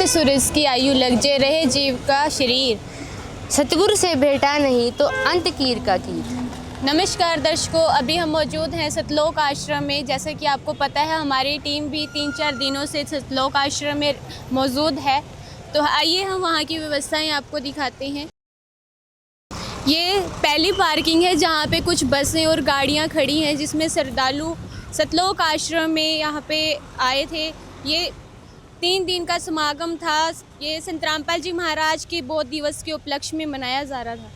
सूरज की आयु लग जे रहे जीव का शरीर, सतगुरु से भेटा नहीं तो अंत कीर का कीर। नमस्कार दर्शकों, अभी हम मौजूद हैं सतलोक आश्रम में। जैसे कि आपको पता है हमारी टीम भी 3-4 दिनों से सतलोक आश्रम में मौजूद है, तो आइए हम वहाँ की व्यवस्थाएं आपको दिखाते हैं। ये पहली पार्किंग है जहाँ पे कुछ बसें और गाड़ियाँ खड़ी हैं, जिसमें श्रद्धालु सतलोक आश्रम में यहाँ पे आए थे। ये 3 दिन का समागम था। ये संत रामपाल जी महाराज के बोध दिवस के उपलक्ष्य में मनाया जा रहा था।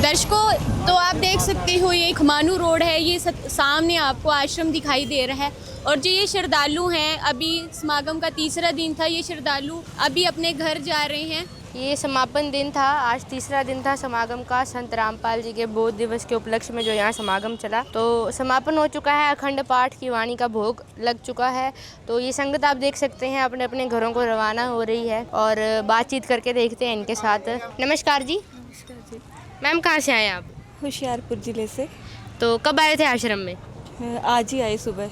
दर्शकों, तो आप देख सकते हो ये खमानू रोड है, ये सामने आपको आश्रम दिखाई दे रहा है। और जो ये श्रद्धालु हैं, अभी समागम का तीसरा दिन था, ये श्रद्धालु अभी अपने घर जा रहे हैं। ये समापन दिन था, आज तीसरा दिन था समागम का। संत रामपाल जी के बोध दिवस के उपलक्ष्य में जो यहाँ समागम चला, तो समापन हो चुका है। अखंड पाठ की वाणी का भोग लग चुका है। तो ये संगत आप देख सकते हैं अपने अपने घरों को रवाना हो रही है और बातचीत करके देखते हैं इनके साथ। नमस्कार जी। नमस्कार जी। मैम, कहाँ से आए आप? होशियारपुर ज़िले से। तो कब आए थे आश्रम में? आज ही आए सुबह।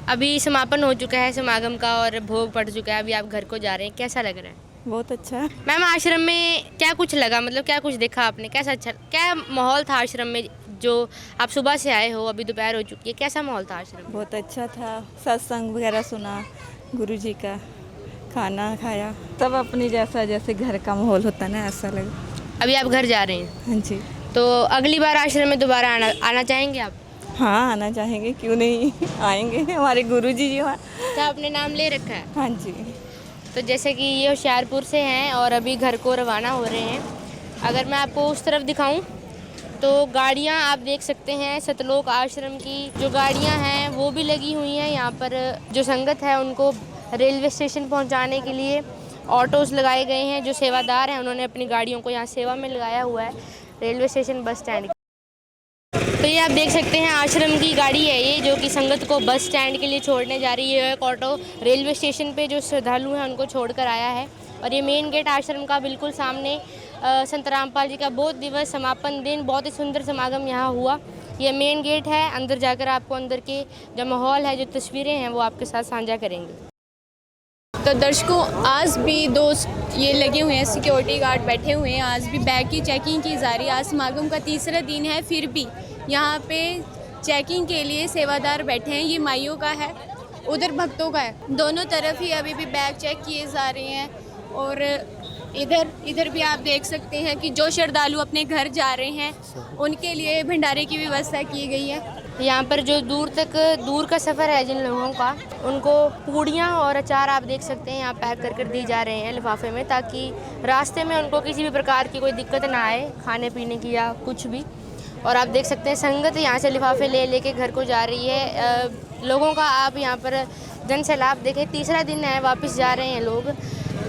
अभी समापन हो चुका है समागम का और भोग पड़ चुका है, अभी आप घर को जा रहे हैं, कैसा लग रहा है? बहुत अच्छा। मैम, आश्रम में क्या कुछ लगा, मतलब क्या कुछ देखा आपने, कैसा अच्छा क्या माहौल था आश्रम में? जो आप सुबह से आए हो, अभी दोपहर हो चुकी है, कैसा माहौल था आश्रम में? बहुत अच्छा था, सत्संग वगैरह सुना, गुरुजी का खाना खाया, सब अपनी जैसा जैसे घर का माहौल होता ना, ऐसा लगा। अभी आप घर जा रहे हैं? हाँ जी। तो अगली बार आश्रम में दोबारा आना चाहेंगे आप? हाँ, आना चाहेंगे, क्यों नहीं आएंगे, हमारे गुरुजी जी वहाँ। क्या आपने नाम ले रखा है? हाँ जी। तो जैसे कि ये होशियारपुर से हैं और अभी घर को रवाना हो रहे हैं। अगर मैं आपको उस तरफ दिखाऊं तो गाड़ियां आप देख सकते हैं, सतलोक आश्रम की जो गाड़ियां हैं वो भी लगी हुई हैं। यहाँ पर जो संगत है उनको रेलवे स्टेशन पहुंचाने के लिए ऑटोज़ लगाए गए हैं। जो सेवादार हैं उन्होंने अपनी गाड़ियों को यहाँ सेवा में लगाया हुआ है रेलवे स्टेशन बस स्टैंड। तो ये आप देख सकते हैं आश्रम की गाड़ी है ये, जो कि संगत को बस स्टैंड के लिए छोड़ने जा रही है। एक ऑटो रेलवे स्टेशन पे जो श्रद्धालु हैं उनको छोड़कर आया है। और ये मेन गेट आश्रम का बिल्कुल सामने संत रामपाल जी का बोध दिवस समापन दिन, बहुत ही सुंदर समागम यहाँ हुआ। ये मेन गेट है, अंदर जाकर आपको अंदर के जो माहौल है, जो तस्वीरें हैं वो आपके साथ साझा करेंगे। तो दर्शकों, आज भी ये लगे हुए हैं, सिक्योरिटी गार्ड बैठे हुए हैं। आज भी बैग की चेकिंग की जा रही है। आज समागम का तीसरा दिन है, फिर भी यहाँ पे चेकिंग के लिए सेवादार बैठे हैं। ये माइयों का है, उधर भक्तों का है, दोनों तरफ ही अभी भी बैग चेक किए जा रहे हैं। और इधर भी आप देख सकते हैं कि जो श्रद्धालु अपने घर जा रहे हैं उनके लिए भंडारे की व्यवस्था की गई है। यहाँ पर जो दूर का सफ़र है जिन लोगों का, उनको पूड़ियाँ और अचार आप देख सकते हैं यहाँ पैक कर दी जा रहे हैं लिफाफे में, ताकि रास्ते में उनको किसी भी प्रकार की कोई दिक्कत ना आए खाने पीने की या कुछ भी। और आप देख सकते हैं संगत यहाँ से लिफाफे ले घर को जा रही है। लोगों का आप यहाँ पर जन सैलाब देखें, तीसरा दिन है, वापस जा रहे हैं लोग।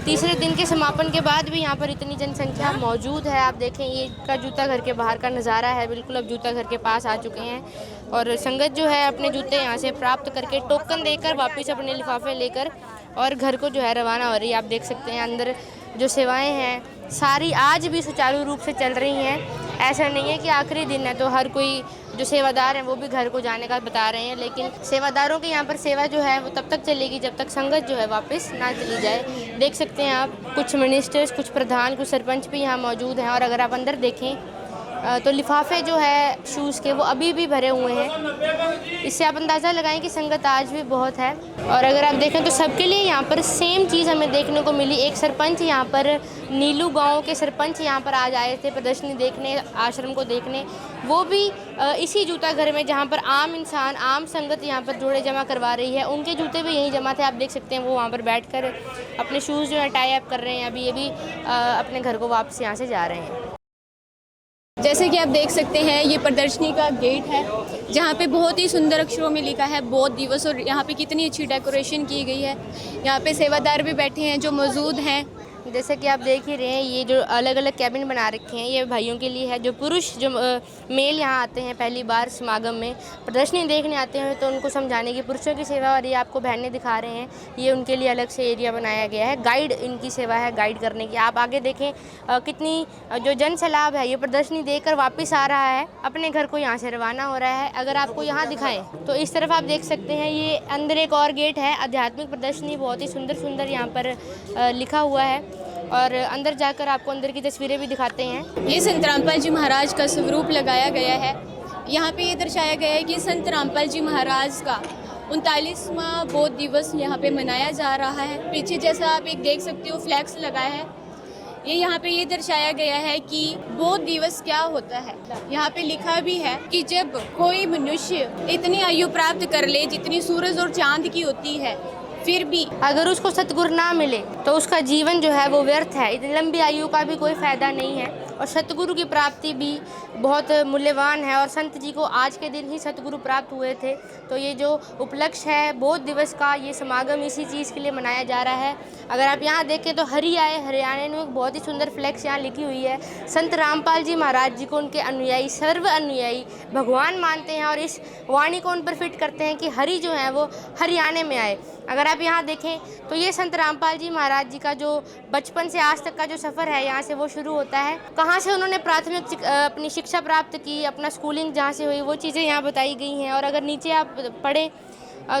तीसरे दिन के समापन के बाद भी यहाँ पर इतनी जनसंख्या मौजूद है। आप देखें, ये का जूता घर के बाहर का नज़ारा है, बिल्कुल अब जूता घर के पास आ चुके हैं। और संगत जो है अपने जूते यहाँ से प्राप्त करके टोकन देकर वापस अपने लिफाफे लेकर और घर को जो है रवाना हो रही है। आप देख सकते हैं अंदर जो सेवाएं हैं सारी आज भी सुचारू रूप से चल रही हैं। ऐसा नहीं है कि आखिरी दिन है तो हर कोई जो सेवादार हैं वो भी घर को जाने का बता रहे हैं, लेकिन सेवादारों की यहाँ पर सेवा जो है वो तब तक चलेगी जब तक संगत जो है वापस ना चली जाए। देख सकते हैं आप, कुछ मिनिस्टर्स, कुछ प्रधान, कुछ सरपंच भी यहाँ मौजूद हैं। और अगर आप अंदर देखें तो लिफाफे जो है शूज़ के वो अभी भी भरे हुए हैं। इससे आप अंदाज़ा लगाएं कि संगत आज भी बहुत है। और अगर आप देखें तो सबके लिए यहाँ पर सेम चीज़ हमें देखने को मिली। एक सरपंच यहाँ पर, नीलू गांव के सरपंच यहाँ पर आज आए थे प्रदर्शनी देखने, आश्रम को देखने। वो भी इसी जूता घर में, जहाँ पर आम इंसान, आम संगत यहाँ पर जोड़े जमा करवा रही है, उनके जूते भी यहीं जमा थे। आप देख सकते हैं वो वहाँ पर बैठकर अपने शूज़ जो है टाई अप कर रहे हैं। अभी ये भी अपने घर को वापस यहाँ से जा रहे हैं। जैसे कि आप देख सकते हैं ये प्रदर्शनी का गेट है, जहाँ पे बहुत ही सुंदर अक्षरों में लिखा है बोध दिवस। और यहाँ पे कितनी अच्छी डेकोरेशन की गई है। यहाँ पे सेवादार भी बैठे हैं जो मौजूद हैं। जैसे कि आप देख ही रहे हैं, ये जो अलग अलग कैबिन बना रखे हैं ये भाइयों के लिए है। जो पुरुष जो मेल यहाँ आते हैं पहली बार समागम में प्रदर्शनी देखने आते हैं तो उनको समझाने की पुरुषों की सेवा, और ये आपको बहनें दिखा रहे हैं, ये उनके लिए अलग से एरिया बनाया गया है। गाइड इनकी सेवा है, गाइड करने की। आप आगे देखें कितनी जो जन सैलाब है ये प्रदर्शनी देखकर वापस आ रहा है, अपने घर को यहाँ से रवाना हो रहा है। अगर आपको यहाँ दिखाएं तो इस तरफ आप देख सकते हैं, ये अंदर एक और गेट है, आध्यात्मिक प्रदर्शनी, बहुत ही सुंदर सुंदर यहाँ पर लिखा हुआ है। और अंदर जाकर आपको अंदर की तस्वीरें भी दिखाते हैं। ये संत रामपाल जी महाराज का स्वरूप लगाया गया है। यहाँ पे ये दर्शाया गया है कि संत रामपाल जी महाराज का 39वां बौद्ध दिवस यहाँ पे मनाया जा रहा है। पीछे जैसा आप एक देख सकते हो फ्लैक्स लगाया है। ये यहाँ पे ये दर्शाया गया है कि बौद्ध दिवस क्या होता है। यहाँ पे लिखा भी है कि जब कोई मनुष्य इतनी आयु प्राप्त कर ले जितनी सूरज और चांद की होती है, फिर भी अगर उसको सतगुरु ना मिले तो उसका जीवन जो है वो व्यर्थ है। इतनी लंबी आयु का भी कोई फ़ायदा नहीं है, और सतगुरु की प्राप्ति भी बहुत मूल्यवान है। और संत जी को आज के दिन ही सतगुरु प्राप्त हुए थे। तो ये जो उपलक्ष्य है बौद्ध दिवस का, ये समागम इसी चीज़ के लिए मनाया जा रहा है। अगर आप यहाँ देखें तो हरियाणा में एक बहुत ही सुंदर फ्लैक्स यहाँ लिखी हुई है। संत रामपाल जी महाराज जी को उनके अनुयायी, सर्व अनुयायी भगवान मानते हैं, और इस वाणी को उन पर फिट करते हैं कि हरि जो है वो हरियाणा में आए। अगर आप यहाँ देखें तो ये संत रामपाल जी महाराज जी का जो बचपन से आज तक का जो सफ़र है, यहाँ से वो शुरू होता है। कहाँ से उन्होंने प्राथमिक अपनी शिक्षा प्राप्त की, अपना स्कूलिंग जहाँ से हुई, वो चीज़ें यहाँ बताई गई हैं। और अगर नीचे आप पढ़ें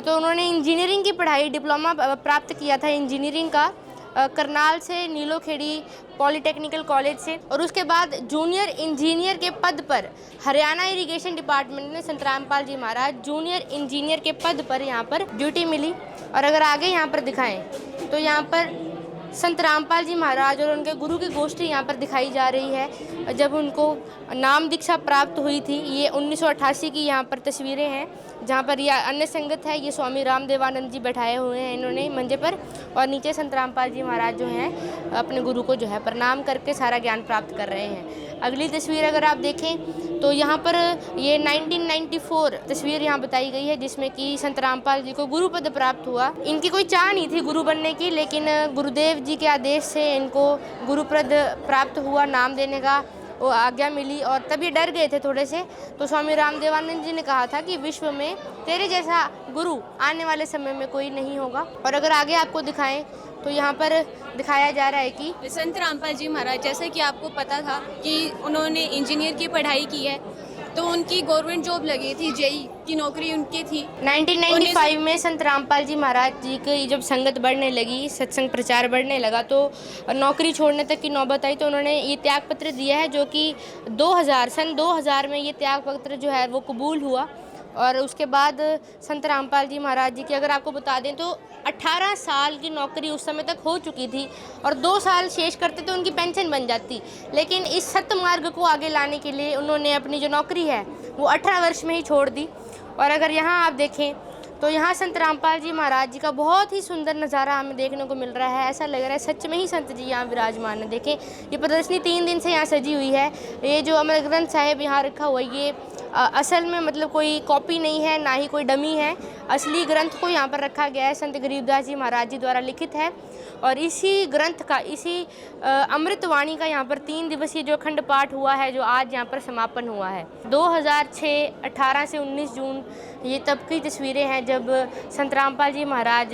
तो उन्होंने इंजीनियरिंग की पढ़ाई, डिप्लोमा प्राप्त किया था इंजीनियरिंग का, करनाल से, नीलोखेड़ी पॉलिटेक्निकल कॉलेज से। और उसके बाद जूनियर इंजीनियर के पद पर हरियाणा इरिगेशन डिपार्टमेंट में संत रामपाल जी महाराज जूनियर इंजीनियर के पद पर यहाँ पर ड्यूटी मिली। और अगर आगे यहाँ पर दिखाएं तो यहाँ पर संत रामपाल जी महाराज और उनके गुरु की गोष्ठी यहाँ पर दिखाई जा रही है, जब उनको नाम दीक्षा प्राप्त हुई थी। ये 1988 की यहाँ पर तस्वीरें हैं, जहाँ पर यह अन्य संगत है। ये स्वामी रामदेवानंद जी बैठाए हुए हैं इन्होंने मंजे पर, और नीचे संत रामपाल जी महाराज जो हैं अपने गुरु को जो है प्रणाम करके सारा ज्ञान प्राप्त कर रहे हैं। अगली तस्वीर अगर आप देखें तो यहाँ पर ये 1994 तस्वीर यहाँ बताई गई है, जिसमें कि संत रामपाल जी को गुरु पद प्राप्त हुआ। इनकी कोई चाह नहीं थी गुरु बनने की, लेकिन गुरुदेव जी के आदेश से इनको गुरु पद प्राप्त हुआ, नाम देने का वो आज्ञा मिली। और तभी डर गए थे थोड़े से, तो स्वामी रामदेवानंद जी ने कहा था कि विश्व में तेरे जैसा गुरु आने वाले समय में कोई नहीं होगा। और अगर आगे आपको दिखाएं तो यहाँ पर दिखाया जा रहा है कि संत रामपाल जी महाराज, जैसे कि आपको पता था कि उन्होंने इंजीनियर की पढ़ाई की है, तो उनकी गवर्नमेंट जॉब लगी थी, जेई की नौकरी उनकी थी। 1995 में संत रामपाल जी महाराज जी की जब संगत बढ़ने लगी, सत्संग प्रचार बढ़ने लगा, तो नौकरी छोड़ने तक की नौबत आई। तो उन्होंने ये त्याग पत्र दिया है, जो कि सन 2000 में ये त्याग पत्र जो है वो कबूल हुआ। और उसके बाद संत रामपाल जी महाराज जी की अगर आपको बता दें तो 18 साल की नौकरी उस समय तक हो चुकी थी, और 2 साल शेष करते तो उनकी पेंशन बन जाती। लेकिन इस सत्य मार्ग को आगे लाने के लिए उन्होंने अपनी जो नौकरी है वो 18 वर्ष में ही छोड़ दी। और अगर यहाँ आप देखें तो यहाँ संत रामपाल जी महाराज जी का बहुत ही सुंदर नज़ारा हमें देखने को मिल रहा है। ऐसा लग रहा है सच में ही संत जी यहाँ विराजमान है। देखें, ये प्रदर्शनी 3 दिन से यहाँ सजी हुई है। ये जो अमर ग्रंथ साहिब यहाँ रखा हुआ है, ये असल में मतलब कोई कॉपी नहीं है, ना ही कोई डमी है। असली ग्रंथ को यहाँ पर रखा गया है, संत गरीबदास जी महाराज जी द्वारा लिखित है। और इसी ग्रंथ का, इसी अमृतवाणी का यहाँ पर 3 दिवसीय जो अखंड पाठ हुआ है, जो आज यहाँ पर समापन हुआ है। 2006, 18 से 19 जून ये तब की तस्वीरें हैं जब संत रामपाल जी महाराज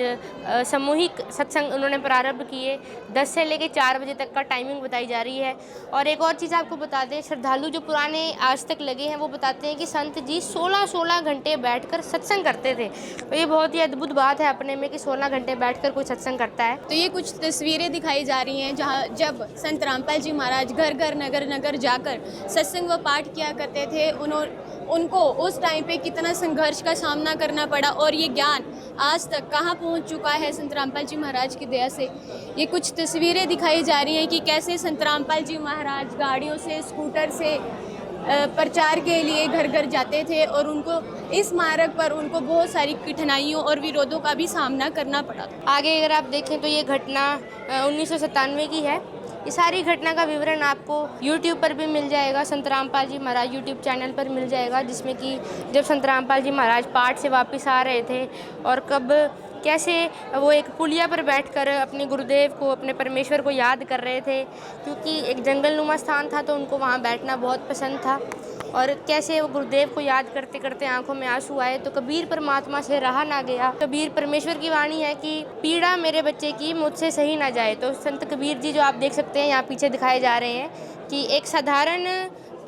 सामूहिक सत्संग उन्होंने प्रारंभ किए। 10 से लेकर 4 बजे तक का टाइमिंग बताई जा रही है। और एक और चीज़ आपको बता दें, श्रद्धालु जो पुराने आज तक लगे हैं वो बताते हैं कि संत जी 16 घंटे बैठकर सत्संग करते थे। तो ये बहुत ही अद्भुत बात है अपने में कि 16 घंटे बैठकर कोई सत्संग करता है। तो ये कुछ तस्वीरें दिखाई जा रही हैं जहाँ जब संत रामपाल जी महाराज घर घर नगर नगर जाकर सत्संग व पाठ किया करते थे। उनको उस टाइम पे कितना संघर्ष का सामना करना पड़ा, और ये ज्ञान आज तक कहाँ पहुँच चुका है संत रामपाल जी महाराज की दया से। ये कुछ तस्वीरें दिखाई जा रही हैं कि कैसे संत रामपाल जी महाराज गाड़ियों से, स्कूटर से प्रचार के लिए घर घर जाते थे, और उनको इस मार्ग पर उनको बहुत सारी कठिनाइयों और विरोधों का भी सामना करना पड़ा। आगे अगर आप देखें तो ये घटना 1997 की है। ये सारी घटना का विवरण आपको YouTube पर भी मिल जाएगा, संत रामपाल जी महाराज YouTube चैनल पर मिल जाएगा, जिसमें कि जब संत रामपाल जी महाराज पाठ से वापस आ रहे थे और कब कैसे वो एक पुलिया पर बैठकर अपने गुरुदेव को, अपने परमेश्वर को याद कर रहे थे, क्योंकि एक जंगलनुमा स्थान था तो उनको वहाँ बैठना बहुत पसंद था। और कैसे वो गुरुदेव को याद करते करते आंखों में आंसू आए तो कबीर परमात्मा से रहा ना गया। कबीर परमेश्वर की वाणी है कि पीड़ा मेरे बच्चे की मुझसे सही ना जाए। तो संत कबीर जी जो आप देख सकते हैं यहाँ पीछे दिखाए जा रहे हैं कि एक साधारण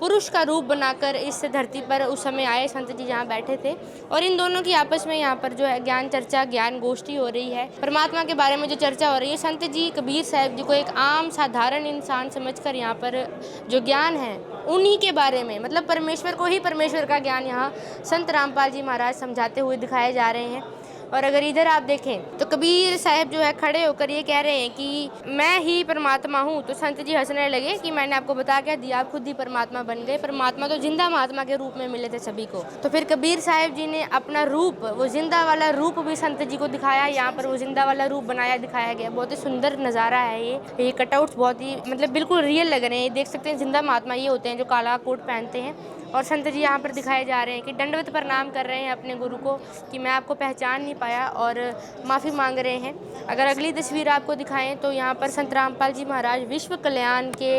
पुरुष का रूप बनाकर इस धरती पर उस समय आए संत जी जहाँ बैठे थे, और इन दोनों की आपस में यहाँ पर जो है ज्ञान चर्चा, ज्ञान गोष्ठी हो रही है। परमात्मा के बारे में जो चर्चा हो रही है, संत जी कबीर साहब जी को एक आम साधारण इंसान समझकर यहाँ पर जो ज्ञान है उन्हीं के बारे में, मतलब परमेश्वर को ही परमेश्वर का ज्ञान यहाँ संत रामपाल जी महाराज समझाते हुए दिखाए जा रहे हैं। और अगर इधर आप देखें तो कबीर साहब जो है खड़े होकर ये कह रहे हैं कि मैं ही परमात्मा हूँ। तो संत जी हंसने लगे कि मैंने आपको बता क्या दिया, आप खुद ही परमात्मा बन गए। परमात्मा तो जिंदा महात्मा के रूप में मिले थे सभी को। तो फिर कबीर साहब जी ने अपना रूप, वो जिंदा वाला रूप भी संत जी को दिखाया। यहाँ पर वो जिंदा वाला रूप बनाया, दिखाया गया। बहुत ही सुंदर नज़ारा है ये कटआउट्स बहुत ही मतलब बिल्कुल रियल लग रहे हैं। ये देख सकते हैं जिंदा महात्मा ये होते हैं जो काला कोट पहनते हैं। और संत जी यहाँ पर दिखाए जा रहे हैं कि दंडवत प्रणाम कर रहे हैं अपने गुरु को कि मैं आपको पहचान नहीं पाया, और माफ़ी मांग रहे हैं। अगर अगली तस्वीर आपको दिखाएं तो यहाँ पर संत रामपाल जी महाराज विश्व कल्याण के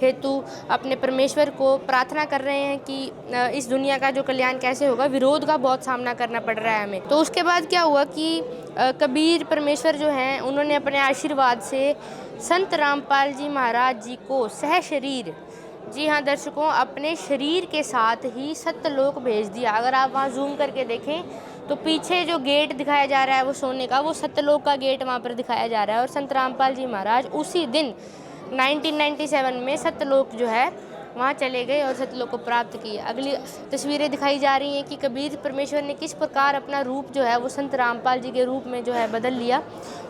हेतु अपने परमेश्वर को प्रार्थना कर रहे हैं कि इस दुनिया का जो कल्याण कैसे होगा। विरोध का बहुत सामना करना पड़ रहा है हमें। तो उसके बाद क्या हुआ कि कबीर परमेश्वर जो हैं उन्होंने अपने आशीर्वाद से संत रामपाल जी महाराज जी को सह शरीर, जी हाँ दर्शकों, अपने शरीर के साथ ही सत्यलोक भेज दिया। अगर आप वहाँ जूम करके देखें तो पीछे जो गेट दिखाया जा रहा है वो सोने का, वो सत्यलोक का गेट वहाँ पर दिखाया जा रहा है। और संत रामपाल जी महाराज उसी दिन 1997 में सत्यलोक जो है वहाँ चले गए और सत्यलोक को प्राप्त किए। अगली तस्वीरें दिखाई जा रही हैं कि कबीर परमेश्वर ने किस प्रकार अपना रूप जो है वो संत रामपाल जी के रूप में जो है बदल लिया,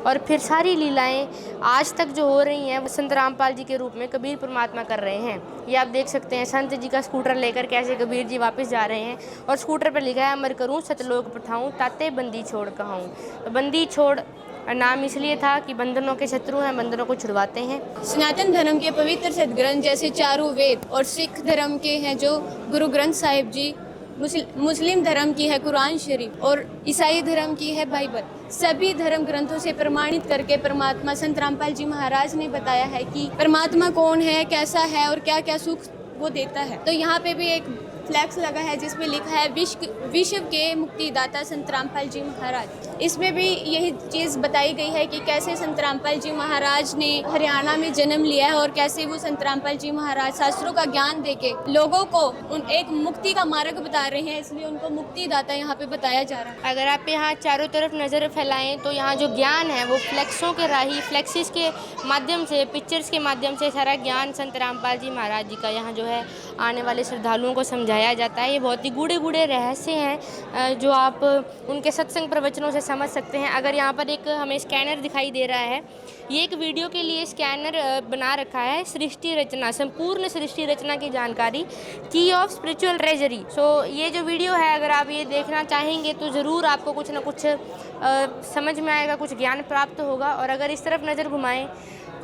और फिर सारी लीलाएं आज तक जो हो रही हैं वो संत रामपाल जी के रूप में कबीर परमात्मा कर रहे हैं। ये आप देख सकते हैं संत जी का स्कूटर लेकर कैसे कबीर जी वापस जा रहे हैं, और स्कूटर पर लिखा है अमर करूँ सतलोक पठाऊँ ताते बंदी छोड़ कहूँ। तो बंदी छोड़ नाम इसलिए था कि बंधनों के शत्रु हैं, बंधनों को छुड़वाते हैं। सनातन धर्म के पवित्र सदग्रंथ जैसे चारों वेद, और सिख धर्म के हैं जो गुरु ग्रंथ साहिब जी, मुस्लिम धर्म की है कुरान शरीफ, और ईसाई धर्म की है बाइबल। सभी धर्म ग्रंथों से प्रमाणित करके परमात्मा संत रामपाल जी महाराज ने बताया है कि परमात्मा कौन है, कैसा है और क्या क्या सुख वो देता है। तो यहाँ पे भी एक फ्लैक्स लगा है जिसमें लिखा है विश्व के मुक्तिदाता संत रामपाल जी महाराज। इसमें भी यही चीज़ बताई गई है कि कैसे संत रामपाल जी महाराज ने हरियाणा में जन्म लिया है, और कैसे वो संत रामपाल जी महाराज शास्त्रों का ज्ञान देके लोगों को एक मुक्ति का मार्ग बता रहे हैं, इसलिए उनको मुक्तिदाता यहाँ पे बताया जा रहा है। अगर आप यहाँ चारों तरफ नज़र फैलाएं तो यहाँ जो ज्ञान है वो फ्लेक्सों के राही, फ्लेक्सिस के माध्यम से, पिक्चर्स के माध्यम से सारा ज्ञान संत रामपाल जी महाराज जी का यहाँ जो है आने वाले श्रद्धालुओं को समझाया जाता है। ये बहुत ही गूढ़े गूढ़े रहस्य हैं जो आप उनके सत्संग प्रवचनों से समझ सकते हैं। अगर यहाँ पर एक हमें स्कैनर दिखाई दे रहा है, ये एक वीडियो के लिए स्कैनर बना रखा है, सृष्टि रचना, संपूर्ण सृष्टि रचना की जानकारी, की ऑफ स्पिरिचुअल ट्रेजरी। सो ये जो वीडियो है अगर आप ये देखना चाहेंगे तो ज़रूर आपको कुछ ना कुछ समझ में आएगा, कुछ ज्ञान प्राप्त होगा। और अगर इस तरफ नज़र घुमाएं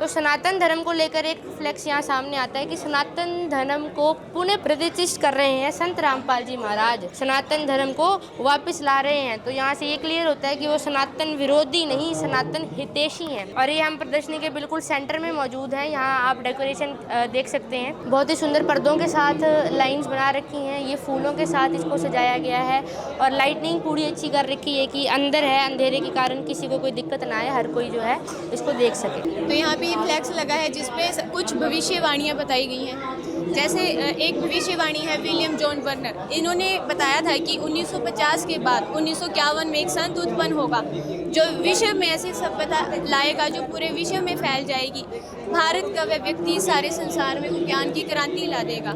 तो सनातन धर्म को लेकर एक फ्लेक्स यहाँ सामने आता है कि सनातन धर्म को पुनः प्रतिष्ठित कर रहे हैं संत रामपाल जी महाराज, सनातन धर्म को वापस ला रहे हैं। तो यहाँ से ये क्लियर होता है कि वो सनातन विरोधी नहीं, सनातन हितैषी हैं। और ये हम प्रदर्शनी के बिल्कुल सेंटर में मौजूद हैं। यहाँ आप डेकोरेशन देख सकते हैं, बहुत ही सुंदर पर्दों के साथ लाइन्स बना रखी हैं, ये फूलों के साथ इसको सजाया गया है, और लाइटनिंग पूरी अच्छी कर रखी है कि अंदर है, अंधेरे के कारण किसी को कोई दिक्कत ना आए, हर कोई जो है इसको देख सके। तो यहाँ भी फ्लैक्स लगा है जिसपे कुछ भविष्यवाणियाँ बताई गई हैं। जैसे एक भविष्यवाणी है विलियम जॉन वर्नर, इन्होंने बताया था कि 1950 के बाद 1951 में एक संत उत्पन्न होगा जो विश्व में ऐसी सभ्यता लाएगा जो पूरे विश्व में फैल जाएगी। भारत का वह व्यक्ति सारे संसार में ज्ञान की क्रांति ला देगा।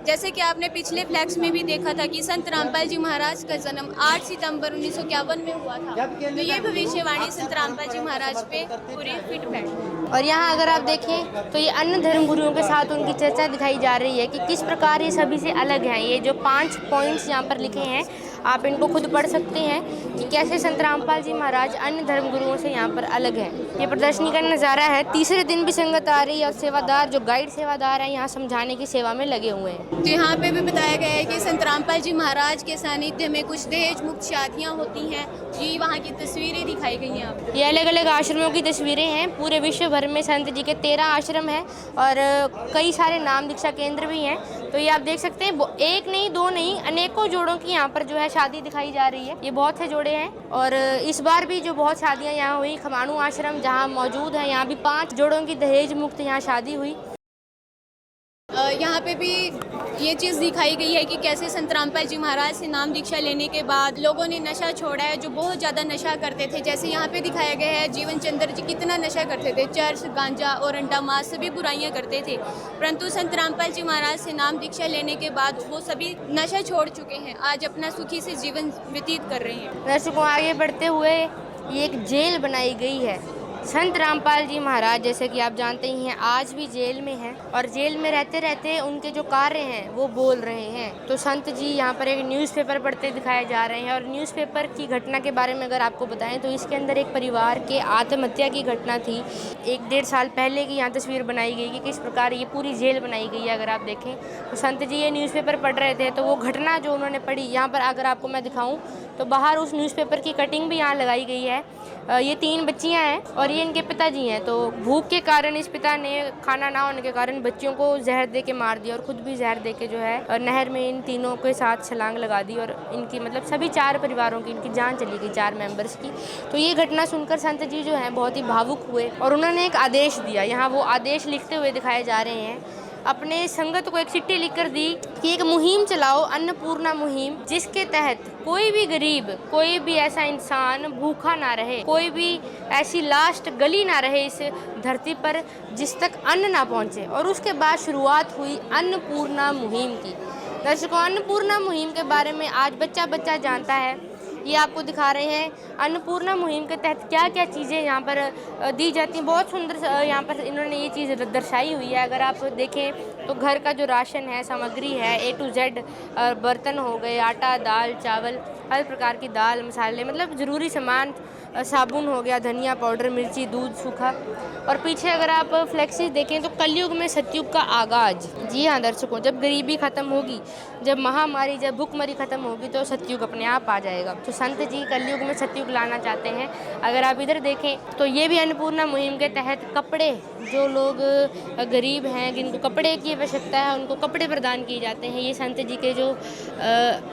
जैसे कि आपने पिछले फ्लैक्स में भी देखा था कि संत रामपाल जी महाराज का जन्म 8 सितंबर 1951 में हुआ था। तो ये भविष्यवाणी संत रामपाल जी महाराज पे पूरी फिट बैठी। और यहाँ अगर आप देखें तो ये अन्य धर्म गुरुओं के साथ उनकी चर्चा दिखाई जा रही है कि किस प्रकार ये सभी से अलग हैं। ये जो 5 पॉइंट्स यहाँ पर लिखे हैं, आप इनको खुद पढ़ सकते हैं कि कैसे संत रामपाल जी महाराज अन्य धर्मगुरुओं से यहाँ पर अलग हैं। ये प्रदर्शनी का नज़ारा है। तीसरे दिन भी संगत आ रही है और सेवादार जो गाइड सेवादार हैं यहाँ समझाने की सेवा में लगे हुए हैं। तो यहाँ पे भी बताया गया है कि संत रामपाल जी महाराज के सानिध्य में कुछ दहेज मुक्त शादियाँ होती हैं। जी वहाँ की तस्वीरें दिखाई गई हैं आपको। ये अलग अलग आश्रमों की तस्वीरें हैं। पूरे विश्व भर में संत जी के 13 आश्रम हैं और कई सारे नाम दीक्षा केंद्र भी हैं। तो ये आप देख सकते हैं, एक नहीं दो नहीं अनेकों जोड़ों की यहाँ पर जो है शादी दिखाई जा रही है। ये बहुत से जोड़े हैं और इस बार भी जो बहुत शादियाँ यहाँ हुई, खमाणु आश्रम जहाँ मौजूद है, यहाँ भी 5 जोड़ों की दहेज मुक्त यहाँ शादी हुई। यहाँ पे भी ये चीज़ दिखाई गई है कि कैसे संत रामपाल जी महाराज से नाम दीक्षा लेने के बाद लोगों ने नशा छोड़ा है, जो बहुत ज़्यादा नशा करते थे। जैसे यहाँ पे दिखाया गया है जीवन चंद्र जी कितना नशा करते थे, चर्स, गांजा और अंडा मांस सभी बुराइयाँ करते थे, परंतु संत रामपाल जी महाराज से नाम दीक्षा लेने के बाद वो सभी नशा छोड़ चुके हैं, आज अपना सुखी से जीवन व्यतीत कर रहे हैं। दर्शकों, आगे बढ़ते हुए ये एक जेल बनाई गई है। संत रामपाल जी महाराज जैसे कि आप जानते ही हैं आज भी जेल में हैं और जेल में रहते रहते उनके जो कार्य हैं वो बोल रहे हैं। तो संत जी यहाँ पर एक न्यूज़पेपर पढ़ते दिखाए जा रहे हैं और न्यूज़पेपर की घटना के बारे में अगर आपको बताएं तो इसके अंदर एक परिवार के आत्महत्या की घटना थी। 1-1.5 साल पहले की यहाँ तस्वीर बनाई गई कि किस प्रकार ये पूरी जेल बनाई गई है। अगर आप देखें तो संत जी ये न्यूज़पेपर पढ़ रहे थे तो वो घटना जो उन्होंने पढ़ी, यहाँ पर अगर आपको मैं दिखाऊँ तो बाहर उस न्यूज़पेपर की कटिंग भी यहाँ लगाई गई है। ये 3 बच्चियाँ हैं और ये इनके पिताजी हैं। तो भूख के कारण इस पिता ने खाना ना होने के कारण बच्चियों को जहर दे के मार दिया और खुद भी जहर दे के जो है नहर में इन तीनों के साथ छलांग लगा दी और इनकी मतलब सभी 4 परिवारों की इनकी जान चली गई, 4 मेंबर्स की। तो ये घटना सुनकर संत जी जो हैं बहुत ही भावुक हुए और उन्होंने एक आदेश दिया। यहाँ वो आदेश लिखते हुए दिखाए जा रहे हैं। अपने संगत को एक चिट्ठी लिखकर दी कि एक मुहिम चलाओ, अन्नपूर्णा मुहिम, जिसके तहत कोई भी गरीब, कोई भी ऐसा इंसान भूखा ना रहे, कोई भी ऐसी लास्ट गली ना रहे इस धरती पर जिस तक अन्न ना पहुंचे। और उसके बाद शुरुआत हुई अन्नपूर्णा मुहिम की। दर्शकों, अन्नपूर्णा मुहिम के बारे में आज बच्चा बच्चा जानता है। ये आपको दिखा रहे हैं अन्नपूर्णा मुहिम के तहत क्या क्या चीज़ें यहाँ पर दी जाती हैं। बहुत सुंदर यहाँ पर इन्होंने ये चीज़ दर्शाई हुई है। अगर आप देखें तो घर का जो राशन है, सामग्री है, A to Z, बर्तन हो गए, आटा, दाल, चावल, हर प्रकार की दाल, मसाले, मतलब ज़रूरी सामान, साबुन हो गया, धनिया पाउडर, मिर्ची, दूध, सूखा। और पीछे अगर आप फ्लेक्सिस देखें तो कलयुग में सतयुग का आगाज़। जी हाँ दर्शकों, जब गरीबी ख़त्म होगी, जब महामारी, जब भूखमरी ख़त्म होगी तो सतयुग अपने आप आ जाएगा। तो संत जी कलयुग में सतयुग लाना चाहते हैं। अगर आप इधर देखें तो ये भी अन्नपूर्णा मुहिम के तहत कपड़े, जो लोग गरीब हैं, जिनको कपड़े की आवश्यकता है, उनको कपड़े प्रदान किए जाते हैं। ये संत जी के जो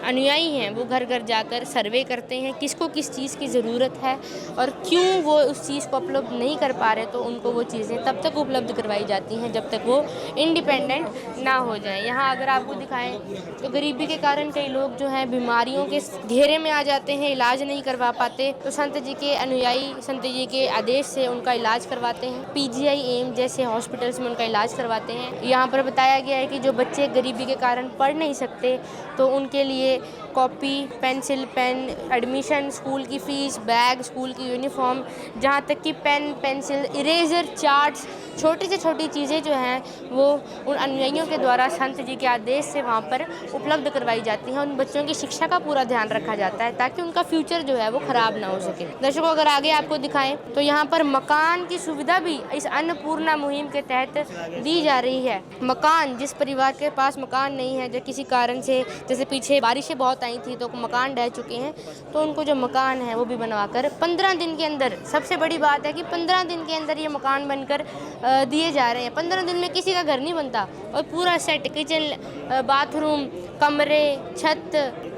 अनुयायी हैं वो घर घर जाकर सर्वे करते हैं किसको किस चीज़ की ज़रूरत है और क्यों वो उस चीज़ को उपलब्ध नहीं कर पा रहे, तो उनको वो चीज़ें तब तक उपलब्ध करवाई जाती हैं जब तक वो इंडिपेंडेंट ना हो जाएं। यहाँ अगर आपको दिखाएं तो गरीबी के कारण कई लोग जो हैं बीमारियों के घेरे में आ जाते हैं, इलाज नहीं करवा पाते, तो संत जी के अनुयायी संत जी के आदेश से उनका इलाज करवाते हैं। PGI एम जैसे हॉस्पिटल्स में उनका इलाज करवाते हैं। यहाँ पर बताया गया है कि जो बच्चे गरीबी के कारण पढ़ नहीं सकते तो उनके लिए copy, pencil, pen, admission, school की फ़ीस, बैग, स्कूल की यूनिफॉर्म, जहाँ तक कि पेन, पेंसिल, इरेज़र, चार्ट्स, छोटी से छोटी चीज़ें जो हैं वो उन अनुयायियों के द्वारा संत जी के आदेश से वहाँ पर उपलब्ध करवाई जाती हैं। उन बच्चों की शिक्षा का पूरा ध्यान रखा जाता है ताकि उनका फ्यूचर जो है वो ख़राब ना हो सके। दर्शकों, अगर आगे आपको दिखाएं तो यहाँ पर मकान की सुविधा भी इस अन्नपूर्णा मुहिम के तहत दी जा रही है। मकान, जिस परिवार के पास मकान नहीं है, जो किसी कारण से, जैसे पीछे बारिशें बहुत आई थी तो मकान ढह चुके हैं, तो उनको जो मकान है वो भी बनवाकर 15 दिन के अंदर, सबसे बड़ी बात है कि 15 दिन के अंदर ये मकान बनकर दिए जा रहे हैं। 15 दिन में किसी का घर नहीं बनता और पूरा सेट, किचन, बाथरूम, कमरे, छत,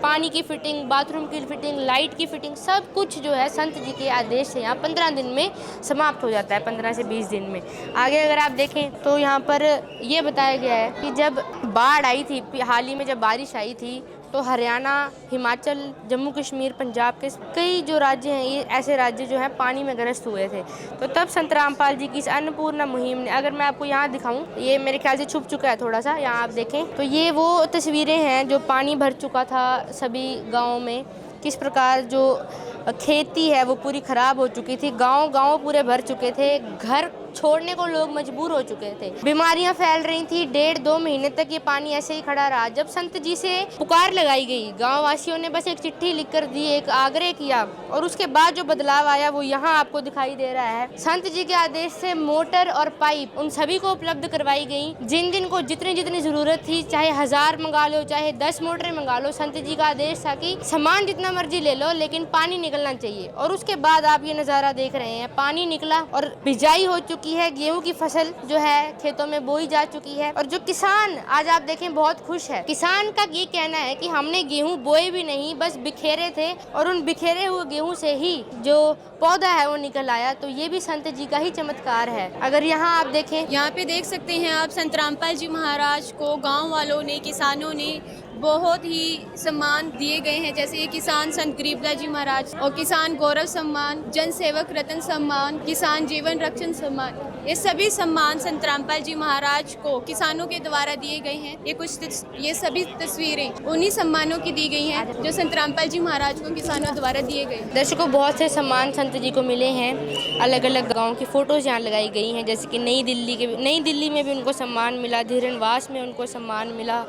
पानी की फिटिंग, बाथरूम की फिटिंग, लाइट की फिटिंग, सब कुछ जो है संत जी के आदेश से यहाँ 15 दिन में समाप्त हो जाता है, 15 से 20 दिन में। आगे अगर आप देखें तो यहाँ पर ये बताया गया है कि जब बाढ़ आई थी, हाल ही में जब बारिश आई थी, तो हरियाणा, हिमाचल, जम्मू कश्मीर, पंजाब के कई जो राज्य हैं, ये ऐसे राज्य जो हैं पानी में ग्रस्त हुए थे। तो तब संत रामपाल जी की इस अन्नपूर्णा मुहिम ने, अगर मैं आपको यहाँ दिखाऊं, ये मेरे ख्याल से छुप चुका है थोड़ा सा, यहाँ आप देखें तो ये वो तस्वीरें हैं जो पानी भर चुका था सभी गाँवों में, किस प्रकार जो खेती है वो पूरी ख़राब हो चुकी थी, गांव पूरे भर चुके थे, घर छोड़ने को लोग मजबूर हो चुके थे, बीमारियां फैल रही थी। 1.5-2 महीने तक ये पानी ऐसे ही खड़ा रहा। जब संत जी से पुकार लगाई गई, गांव वासियों ने बस एक चिट्ठी लिखकर दी, एक आग्रह किया, और उसके बाद जो बदलाव आया वो यहाँ आपको दिखाई दे रहा है। संत जी के आदेश से मोटर और पाइप उन सभी को उपलब्ध करवाई गई, जिन जिन को जितनी जितनी जरूरत थी, चाहे 1000 मंगा लो, चाहे 10 मोटरें मंगा लो। संत जी का आदेश था कि सामान जितना मर्जी ले लो लेकिन पानी निकलना चाहिए। और उसके बाद आप ये नज़ारा देख रहे हैं, पानी निकला और बिजाई हो चुकी है, गेहूं की फसल जो है खेतों में बोई जा चुकी है। और जो किसान आज आप देखें बहुत खुश है। किसान का ये कहना है कि हमने गेहूं बोए भी नहीं, बस बिखेरे थे, और उन बिखेरे हुए गेहूं से ही जो पौधा है वो निकल आया। तो ये भी संत जी का ही चमत्कार है। अगर यहाँ आप देखें, यहाँ पे देख सकते हैं आप, संत रामपाल जी महाराज को गांव वालों ने, किसानों ने बहुत ही सम्मान दिए गए हैं। जैसे ये किसान संत गरीबदास जी महाराज, और किसान गौरव सम्मान, जन सेवक रतन सम्मान, किसान जीवन रक्षण सम्मान, ये सभी सम्मान संत रामपाल जी महाराज को किसानों के द्वारा दिए गए हैं। ये सभी तस्वीरें उन्हीं सम्मानों की दी गई हैं जो संत रामपाल जी महाराज को किसानों द्वारा दिए गए। दर्शकों, बहुत से सम्मान संत जी को मिले हैं। अलग अलग गाँव की फोटोज यहाँ लगाई गई हैं, जैसे कि नई दिल्ली में भी उनको सम्मान मिला, धीरनवास में उनको सम्मान मिला,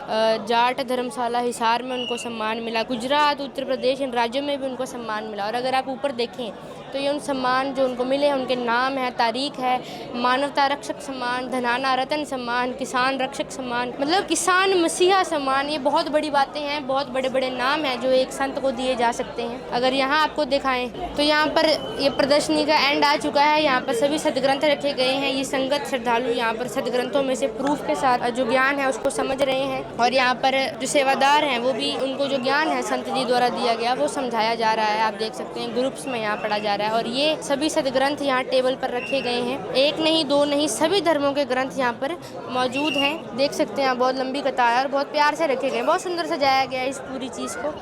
जाट धर्मशाला हिसार में उनको सम्मान मिला, गुजरात, उत्तर प्रदेश, इन राज्यों में भी उनको सम्मान मिला। और अगर आप ऊपर देखें तो ये उन सम्मान जो उनको मिले हैं उनके नाम है, तारीख है, मानवता रक्षक सम्मान, धनाना रतन सम्मान, किसान रक्षक सम्मान, मतलब किसान मसीहा सम्मान। ये बहुत बड़ी बातें हैं, बहुत बड़े बड़े नाम हैं जो एक संत को दिए जा सकते हैं। अगर यहाँ आपको दिखाएं तो यहाँ पर ये प्रदर्शनी का एंड आ चुका है। यहाँ पर सभी सदग्रंथ रखे गए हैं। ये संगत श्रद्धालु यहाँ पर सदग्रंथों में से प्रूफ के साथ जो ज्ञान है उसको समझ रहे हैं, और यहाँ पर जो सेवादार हैं वो भी उनको जो ज्ञान है संत जी द्वारा दिया गया वो समझाया जा रहा है। आप देख सकते हैं ग्रुप्स में यहाँ पढ़ा जा रहा है। और ये सभी सदग्रंथ यहाँ टेबल पर रखे गए हैं, एक नहीं दो नहीं, सभी धर्मों के ग्रंथ यहाँ पर मौजूद हैं। देख सकते हैं बहुत लंबी कतार और बहुत प्यार से रखे गए, बहुत सुंदर सजाया गया है इस पूरी चीज़ को।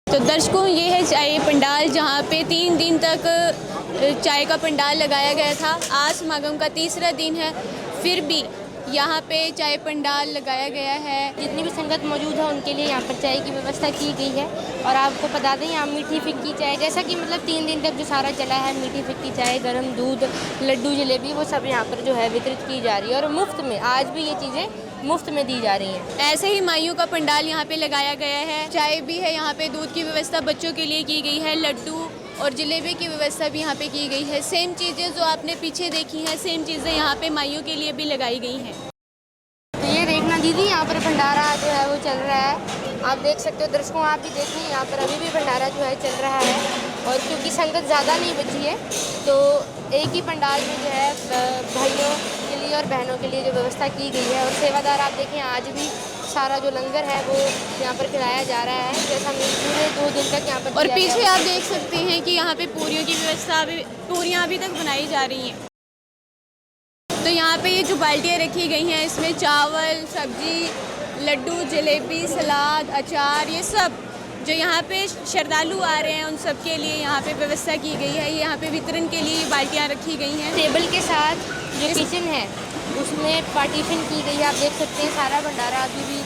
तो दर्शकों, ये है चाय पंडाल, जहाँ पे 3 दिन तक चाय का पंडाल लगाया गया था। आज समागम का 3रा दिन है, फिर भी यहाँ पे चाय पंडाल लगाया गया है। जितनी भी संगत मौजूद है उनके लिए यहाँ पर चाय की व्यवस्था की गई है। और आपको बता दें यहाँ मीठी फिक्की चाय, जैसा कि मतलब 3 दिन तक जो सारा चला है, मीठी फिक्की चाय, गर्म दूध, लड्डू, जलेबी, वो सब यहाँ पर जो है वितरित की जा रही है। और मुफ्त में आज भी ये चीज़ें मुफ्त में दी जा रही हैं। ऐसे ही माइयों का पंडाल यहाँ पे लगाया गया है। चाय भी है यहाँ पे, दूध की व्यवस्था बच्चों के लिए की गई है, लड्डू और जलेबी की व्यवस्था भी यहाँ पे की गई है। सेम चीज़ें जो आपने पीछे देखी हैं, सेम चीज़ें यहाँ पे माइयों के लिए भी लगाई गई हैं। तो ये देखना दीदी, यहाँ पर भंडारा जो है वो चल रहा है, आप देख सकते हो। दर्शकों, आप भी देखिए, यहाँ पर अभी भी भंडारा जो है चल रहा है। और क्योंकि संगत ज़्यादा नहीं बची है तो एक ही पंडाल में जो है भाइयों के लिए और बहनों के लिए जो व्यवस्था की गई है। और सेवादार आप देखें, आज भी सारा जो लंगर है वो यहाँ पर खिलाया जा रहा है, जैसा पूरे 2 दिन तक यहाँ पर। और पीछे आप देख सकते हैं कि यहाँ पे पूरियों की व्यवस्था, पूरियाँ अभी तक बनाई जा रही हैं। तो यहाँ पे ये जो बाल्टियाँ रखी गई हैं, इसमें चावल, सब्जी, लड्डू, जलेबी, सलाद, अचार, ये सब जो यहाँ पे श्रद्धालु आ रहे हैं उन सब के लिए यहाँ पे व्यवस्था की गई है। ये यहाँ पे वितरण के लिए बाल्टियाँ रखी गई हैं। टेबल के साथ जो किचन है उसमें पार्टीशन की गई है। आप देख सकते हैं सारा भंडारा अभी भी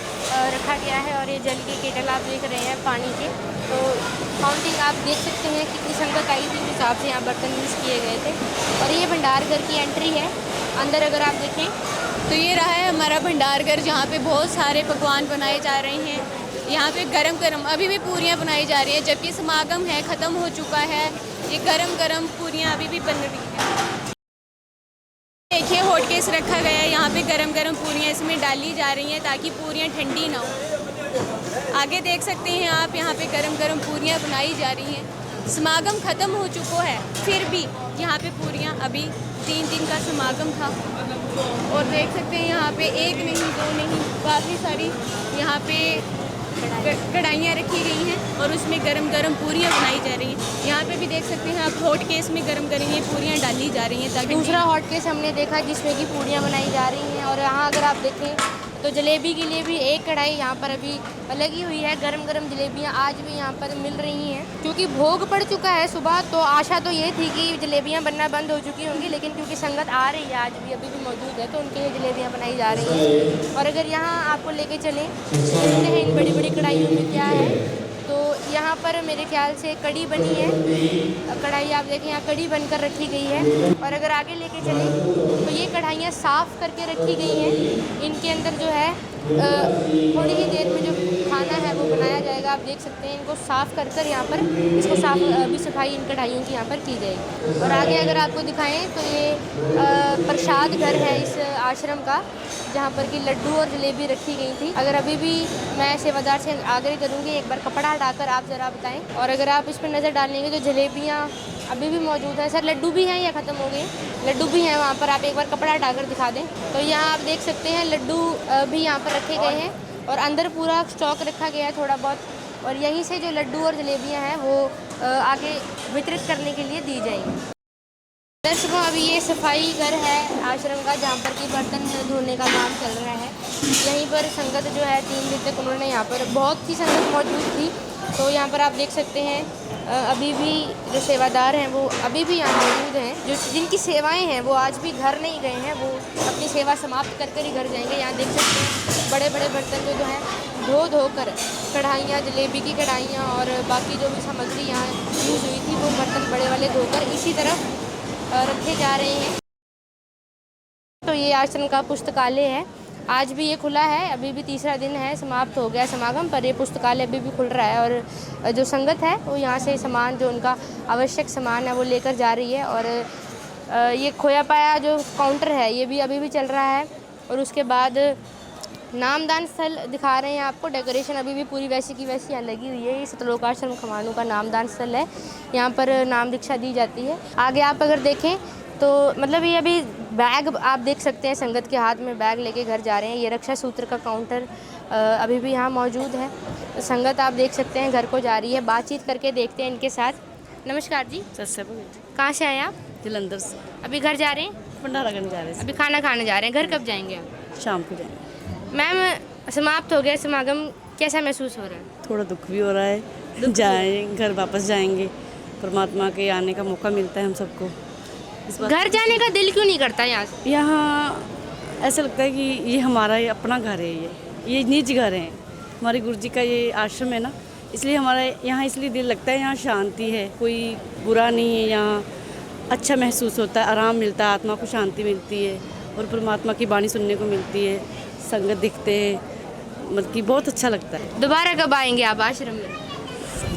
रखा गया है। और ये जल के केटल आप देख रहे हैं पानी के, तो काउंटिंग आप देख सकते हैं कितनी संगत आई थी, उस हिसाब से यहाँ बर्तन यूज़ किए गए थे। और ये भंडार घर की एंट्री है। अंदर अगर आप देखें तो ये रहा है हमारा भंडार घर, जहाँ पे बहुत सारे पकवान बनाए जा रहे हैं। यहाँ पे गरम गरम अभी भी पूरियाँ बनाई जा रही हैं, जबकि समागम है ख़त्म हो चुका है। ये गरम गरम पूरियाँ अभी भी बन रही हैं। देखिए हॉट केस रखा गया है, यहाँ पे गरम गरम पूरियाँ इसमें डाली जा रही हैं ताकि पूरियाँ ठंडी ना हो। आगे देख सकते हैं आप, यहाँ पे गरम गरम पूरियाँ बनाई जा रही हैं। समागम ख़त्म हो चुका है, फिर भी यहाँ पे पूरियाँ, अभी 3 दिन का समागम था। और देख सकते हैं यहाँ पे 1 नहीं 2 नहीं, काफ़ी सारी यहाँ पे कढ़ाइयाँ रखी गई हैं और उसमें गरम गरम पूरियाँ बनाई जा रही हैं। यहाँ पे भी देख सकते हैं आप, हॉट केस में गरम गरम ये पूरियाँ डाली जा रही हैं ताकि। दूसरा हॉट केस हमने देखा जिसमें कि पूरियाँ बनाई जा रही हैं। और यहाँ अगर आप देखें तो जलेबी के लिए भी एक कढ़ाई यहाँ पर अभी लगी हुई है। गरम गरम जलेबियाँ आज भी यहाँ पर मिल रही हैं, क्योंकि भोग पड़ चुका है सुबह। तो आशा तो ये थी कि जलेबियाँ बनना बंद हो चुकी होंगी, लेकिन क्योंकि संगत आ रही है आज भी, अभी भी मौजूद है, तो उनके लिए जलेबियाँ बनाई जा रही हैं। और अगर यहाँ आपको लेके चलें, देखते हैं इन बड़ी बड़ी कढ़ाइयों में क्या है। तो यहाँ पर मेरे ख्याल से कड़ी बनी है, कढ़ाई आप देखें यहाँ कड़ी बनकर रखी गई है। और अगर आगे लेके चलें तो ये कढ़ाइयाँ साफ़ करके रखी गई हैं। इनके अंदर जो है थोड़ी ही देर में जो खाना है वो बनाया जाएगा। आप देख सकते हैं इनको साफ़ कर कर यहाँ पर इसको साफ़ अभी सफाई इन कढ़ाइयों की यहाँ पर की जाएगी। और आगे अगर आपको दिखाएं तो ये प्रसाद घर है इस आश्रम का, जहाँ पर कि लड्डू और जलेबी रखी गई थी। अगर अभी भी मैं सेवादार से आग्रह करूँगी एक बार कपड़ा हटाकर आप ज़रा बताएं। और अगर आप इस पर नज़र डालेंगे तो जलेबियाँ अभी भी मौजूद है। सर लड्डू भी हैं या ख़त्म हो गए? लड्डू भी हैं वहाँ पर, आप एक बार कपड़ा हटाकर दिखा दें। तो यहाँ आप देख सकते हैं लड्डू भी यहाँ पर रखे गए हैं और अंदर पूरा स्टॉक रखा गया है थोड़ा बहुत। और यहीं से जो लड्डू और जलेबियाँ हैं वो आगे वितरित करने के लिए दी जाएंगी। दर्शकों अभी ये सफाई घर है आश्रम का, जहाँ पर कि बर्तन धोने का काम चल रहा है। यहीं पर संगत जो है 3 दिन तक उन्होंने यहाँ पर बहुत सी संगत मौजूद थी। तो यहाँ पर आप देख सकते हैं अभी भी जो सेवादार हैं वो अभी भी यहाँ मौजूद हैं। जो जिनकी सेवाएं हैं वो आज भी घर नहीं गए हैं, वो अपनी सेवा समाप्त कर कर ही घर जाएंगे। यहाँ देख सकते हैं बड़े बड़े बर्तन जो हैं धो कर कढ़ाइयाँ, जलेबी की कढ़ाइयाँ और बाकी जो भी सामग्री यहाँ यूज़ हुई थी वो बर्तन बड़े वाले धोकर इसी तरफ रखे जा रहे हैं। तो ये आश्रम का पुस्तकालय है, आज भी ये खुला है। अभी भी तीसरा दिन है, समाप्त हो गया समागम, पर ये पुस्तकालय अभी भी खुल रहा है। और जो संगत है वो यहाँ से सामान जो उनका आवश्यक सामान है वो लेकर जा रही है। और ये खोया पाया जो काउंटर है ये भी अभी भी चल रहा है। और उसके बाद नामदान स्थल दिखा रहे हैं आपको, डेकोरेशन अभी भी पूरी वैसी की वैसी यहाँ लगी हुई है। ये सतलोक आश्रम खमानों का नामदान स्थल है, यहाँ पर नाम दीक्षा दी जाती है। आगे आप अगर देखें तो मतलब ये अभी बैग आप देख सकते हैं, संगत के हाथ में बैग लेके घर जा रहे हैं। ये रक्षा सूत्र का काउंटर अभी भी यहाँ मौजूद है। तो संगत आप देख सकते हैं घर को जा रही है। बातचीत करके देखते हैं इनके साथ। नमस्कार जी। कहाँ से आए आप? जलंधर से। अभी घर जा रहे हैं? भंडारा करने जा रहे हैं। अभी खाना खाने जा रहे हैं। घर कब जाएंगे आप? शाम को जाएंगे। मैम समाप्त हो गया समागम, कैसा महसूस हो रहा है? थोड़ा दुख भी हो रहा है, जाएं घर वापस जाएंगे, परमात्मा के आने का मौका मिलता है हम सबको। घर जाने का दिल क्यों नहीं करता यहाँ से? यहाँ ऐसा लगता है कि ये हमारा ये अपना घर है, ये निज घर है, हमारे गुरु जी का ये आश्रम है ना, इसलिए हमारा यहाँ इसलिए दिल लगता है। यहाँ शांति है, कोई बुरा नहीं है, यहाँ अच्छा महसूस होता है, आराम मिलता है, आत्मा को शांति मिलती है और परमात्मा की वाणी सुनने को मिलती है, संगत दिखते हैं, मतलब कि बहुत अच्छा लगता है। दोबारा कब आएंगे आप आश्रम में?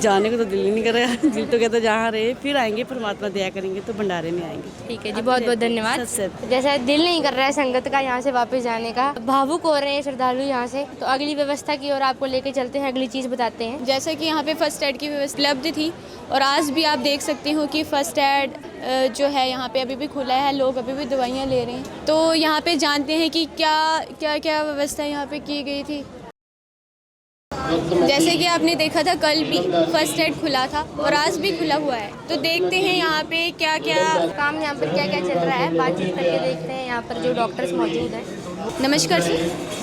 जाने को तो दिल ही नहीं कर रहा, दिल तो कहता जहाँ रहे फिर आएंगे, परमात्मा दया करेंगे तो भंडारे में आएंगे। ठीक है जी, बहुत बहुत धन्यवाद। जैसा दिल नहीं कर रहा है संगत का यहाँ से वापस जाने का, भावुक हो रहे हैं श्रद्धालु यहाँ से, तो अगली व्यवस्था की ओर आपको लेके चलते हैं, अगली चीज़ बताते हैं। जैसे कि यहाँ पे फर्स्ट एड की व्यवस्था उपलब्ध थी और आज भी आप देख सकते हो कि फर्स्ट एड जो है यहाँ पे अभी भी खुला है, लोग अभी भी दवाइयाँ ले रहे हैं। तो यहाँ पे जानते हैं कि क्या क्या क्या व्यवस्था यहाँ पे की गई थी। जैसे कि आपने देखा था कल भी फर्स्ट एड खुला था और आज भी खुला हुआ है। तो देखते हैं यहाँ पे क्या क्या काम, यहाँ पर क्या क्या चल रहा है, बातचीत करके देखते हैं। यहाँ पर जो डॉक्टर्स मौजूद हैं। नमस्कार जी।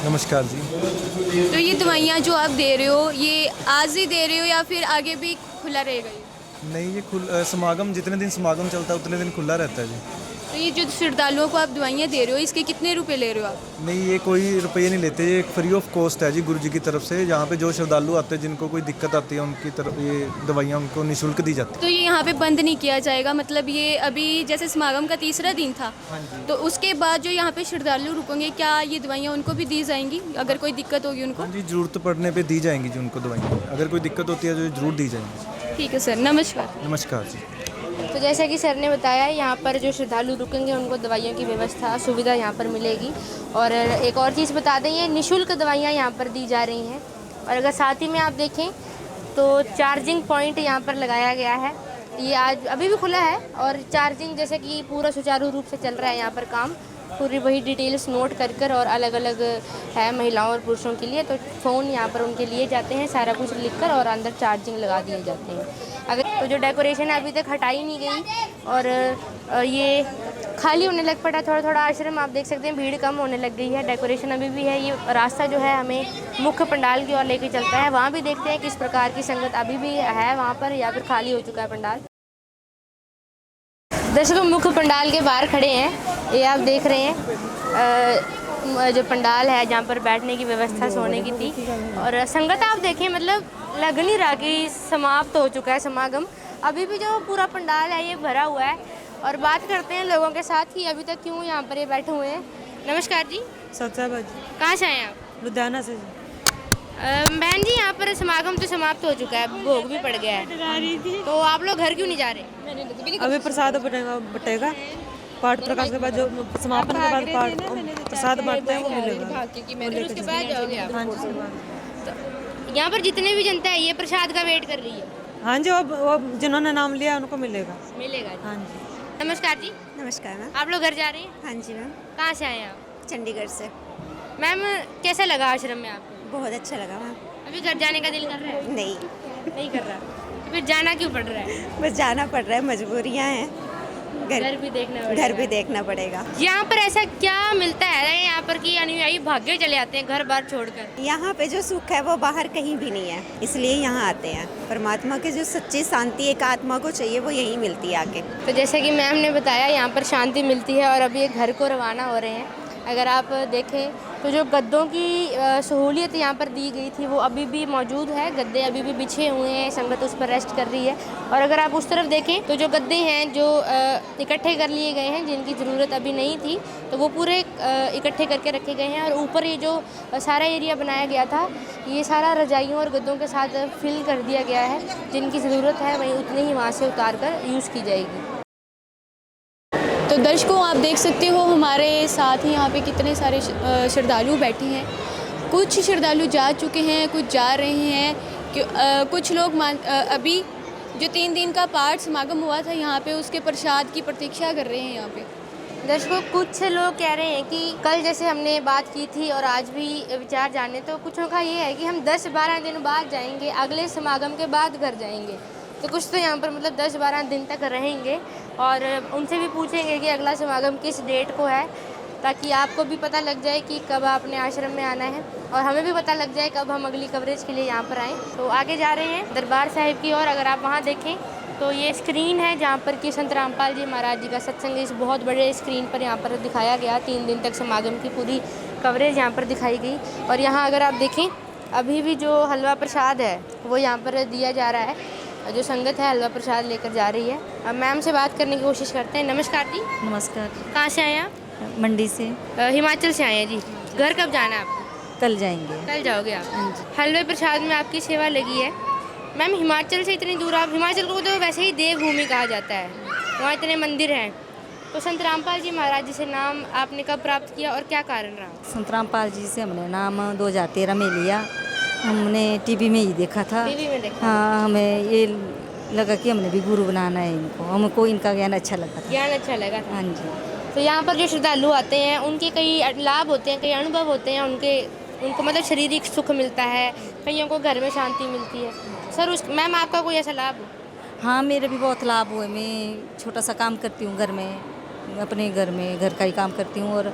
नमस्कार जी। तो ये दवाइयाँ जो आप दे रहे हो ये आज ही दे रहे हो या फिर आगे भी खुला रहेगा ये? नहीं, ये समागम जितने दिन समागम चलता है उतने दिन खुला रहता है जी। तो ये जो श्रद्धालुओं को आप दवाइयाँ दे रहे हो इसके कितने रुपए ले रहे हो आप? नहीं, ये कोई रुपये नहीं लेते, ये फ्री ऑफ कॉस्ट है जी गुरु जी की तरफ से। यहाँ पे जो श्रद्धालु आते हैं जिनको कोई दिक्कत आती है उनकी तरफ ये दवाइयाँ उनको निःशुल्क दी जाती है। तो ये यहाँ पे बंद नहीं किया जाएगा, मतलब ये अभी जैसे समागम का तीसरा दिन था तो उसके बाद जो यहाँ पे श्रद्धालु रुकेंगे क्या ये दवाइयाँ उनको भी दी जाएंगी अगर कोई दिक्कत होगी उनको? हाँ जी, ज़रूरत पड़ने पर दी जाएंगी जी उनको दवाइयाँ, अगर कोई दिक्कत होती है तो ज़रूर दी जाएंगी। ठीक है सर, नमस्कार। नमस्कार जी। तो जैसा कि सर ने बताया यहाँ पर जो श्रद्धालु रुकेंगे उनको दवाइयों की व्यवस्था सुविधा यहाँ पर मिलेगी। और एक और चीज़ बता दें, ये निःशुल्क दवाइयाँ यहाँ पर दी जा रही हैं। और अगर साथ ही में आप देखें तो चार्जिंग पॉइंट यहाँ पर लगाया गया है, ये आज अभी भी खुला है और चार्जिंग जैसे कि पूरा सुचारू रूप से चल रहा है यहाँ पर काम। पूरी वही डिटेल्स नोट कर और अलग अलग है महिलाओं और पुरुषों के लिए, तो फ़ोन यहाँ पर उनके लिए जाते हैं, सारा कुछ लिखकर और अंदर चार्जिंग लगा दिए जाते हैं। अगर तो जो डेकोरेशन है अभी तक हटाई नहीं गई और ये खाली होने लग पड़ा थोड़ा थोड़ा आश्रम। आप देख सकते हैं भीड़ कम होने लग गई है, डेकोरेशन अभी भी है। ये रास्ता जो है हमें मुख्य पंडाल की ओर लेके चलता है, वहाँ भी देखते हैं किस प्रकार की संगत अभी भी है वहाँ पर या फिर खाली हो चुका है पंडाल। दर्शकों मुख्य पंडाल के बाहर खड़े हैं, ये आप देख रहे हैं जो पंडाल है जहाँ पर बैठने की व्यवस्था सोने की थी। और संगत आप देखें, मतलब लग नहीं रहा कि समाप्त हो चुका है समागम। अभी भी जो पूरा पंडाल है ये भरा हुआ है। और बात करते हैं लोगों के साथ कि अभी तक क्यों यहाँ पर ये बैठे हुए हैं। नमस्कार जी, सत्याबाद कहाँ से आए हैं आप? लुधियाना से। बहन जी, यहाँ पर समागम तो समाप्त हो चुका है, भोग भी पड़ गया है, तो आप लोग घर क्यों नहीं जा रहे? अभी प्रसाद बटेगा पाठ प्रकाश के बाद, जो समापन के बाद पाठ प्रसाद बांटते हैं वो मिलेगा। फिर उसके बाद जाओगे आप? हाँ जी, उसके बाद। यहाँ पर जितने भी जनता है ये प्रसाद का वेट कर रही है? हाँ जी, वो जिन्होंने नाम लिया उनको मिलेगा। मिलेगा। हाँ जी। नमस्कार जी, नमस्कार मैम। आप लोग घर जा रहे हैं? हाँ जी मैम, कहाँ से आए हैं आप? चंडीगढ़ से। मैम, कैसा लगा आश्रम में आपको? बहुत अच्छा लगा मैम। अभी घर जाने का दिल कर रहा है? नहीं, नहीं कर रहा, तो फिर जाना क्यों पड़ रहा है? बस जाना पड़ रहा है, मजबूरियाँ हैं। घर भी देखना पड़ेगा। घर भी देखना पड़ेगा। यहाँ पर ऐसा क्या मिलता है यहाँ पर कि अनुयायी भाग्य चले आते हैं घर बार छोड़कर? यहाँ पे जो सुख है वो बाहर कहीं भी नहीं है, इसलिए यहाँ आते हैं। परमात्मा की जो सच्ची शांति एक आत्मा को चाहिए वो यहीं मिलती है आके। तो जैसे कि मैम ने बताया, यहाँ पर शांति मिलती है और अभी ये घर को रवाना हो रहे हैं। अगर आप देखें तो जो गद्दों की सहूलियत यहाँ पर दी गई थी वो अभी भी मौजूद है। गद्दे अभी भी बिछे हुए हैं, संगत उस पर रेस्ट कर रही है। और अगर आप उस तरफ देखें तो जो गद्दे हैं जो इकट्ठे कर लिए गए हैं, जिनकी ज़रूरत अभी नहीं थी, तो वो पूरे इकट्ठे करके रखे गए हैं। और ऊपर ये जो सारा एरिया बनाया गया था, ये सारा रजाइयों और गद्दों के साथ फिल कर दिया गया है। जिनकी ज़रूरत है वहीं उतने ही वहाँ से उतार कर यूज़ की जाएगी। तो दर्शकों, आप देख सकते हो हमारे साथ ही यहाँ पे कितने सारे श्रद्धालु बैठे हैं। कुछ श्रद्धालु जा चुके हैं, कुछ जा रहे हैं। कुछ लोग अभी जो 3 दिन का पाठ समागम हुआ था यहाँ पे, उसके प्रसाद की प्रतीक्षा कर रहे हैं यहाँ पे। दर्शकों, कुछ लोग कह रहे हैं कि कल जैसे हमने बात की थी और आज भी विचार जाने, तो कुछों का ये है कि हम 10-12 दिन बाद जाएंगे, अगले समागम के बाद घर जाएंगे। तो कुछ तो यहाँ पर मतलब 10-12 दिन तक रहेंगे और उनसे भी पूछेंगे कि अगला समागम किस डेट को है, ताकि आपको भी पता लग जाए कि कब आपने आश्रम में आना है और हमें भी पता लग जाए कब हम अगली कवरेज के लिए यहाँ पर आएँ। तो आगे जा रहे हैं दरबार साहिब की ओर। अगर आप वहाँ देखें तो ये स्क्रीन है जहाँ पर कि संत रामपाल जी महाराज जी का सत्संग इस बहुत बड़े स्क्रीन पर यहाँ पर दिखाया गया। 3 दिन तक समागम की पूरी कवरेज यहाँ पर दिखाई गई। और यहाँ अगर आप देखें, अभी भी जो हलवा प्रसाद है वो यहाँ पर दिया जा रहा है। जो संगत है हलवा प्रसाद लेकर जा रही है। अब मैम से बात करने की कोशिश करते हैं। नमस्कार जी, नमस्कार। कहाँ से आए हैं आप? मंडी से। हिमाचल से आए हैं जी। घर कब जाना है आपको? कल जाएंगे। कल जाओगे आप? हलवे प्रसाद में आपकी सेवा लगी है। मैम, हिमाचल से इतनी दूर आप, हिमाचल को तो वैसे ही देवभूमि कहा जाता है, वहाँ इतने मंदिर हैं, तो संत रामपाल जी महाराज जी से नाम आपने कब प्राप्त किया और क्या कारण रहा? संत रामपाल जी से हमने नाम 2013 में लिया। हमने टीवी में ही देखा था। टीवी में देखा? हाँ, हमें ये लगा कि हमने भी गुरु बनाना है इनको। हमको इनका ज्ञान अच्छा लगा था। ज्ञान अच्छा लगा था। हाँ जी। तो यहाँ पर जो श्रद्धालु आते हैं उनके कई लाभ होते हैं, कई अनुभव होते हैं, उनको मतलब शारीरिक सुख मिलता है, कईयों को घर में शांति मिलती है। सर, मैम आपका कोई ऐसा लाभ हो? हाँ, मेरे भी बहुत लाभ हुए। मैं छोटा सा काम करती हूँ घर में, अपने घर में घर का ही काम करती हूँ और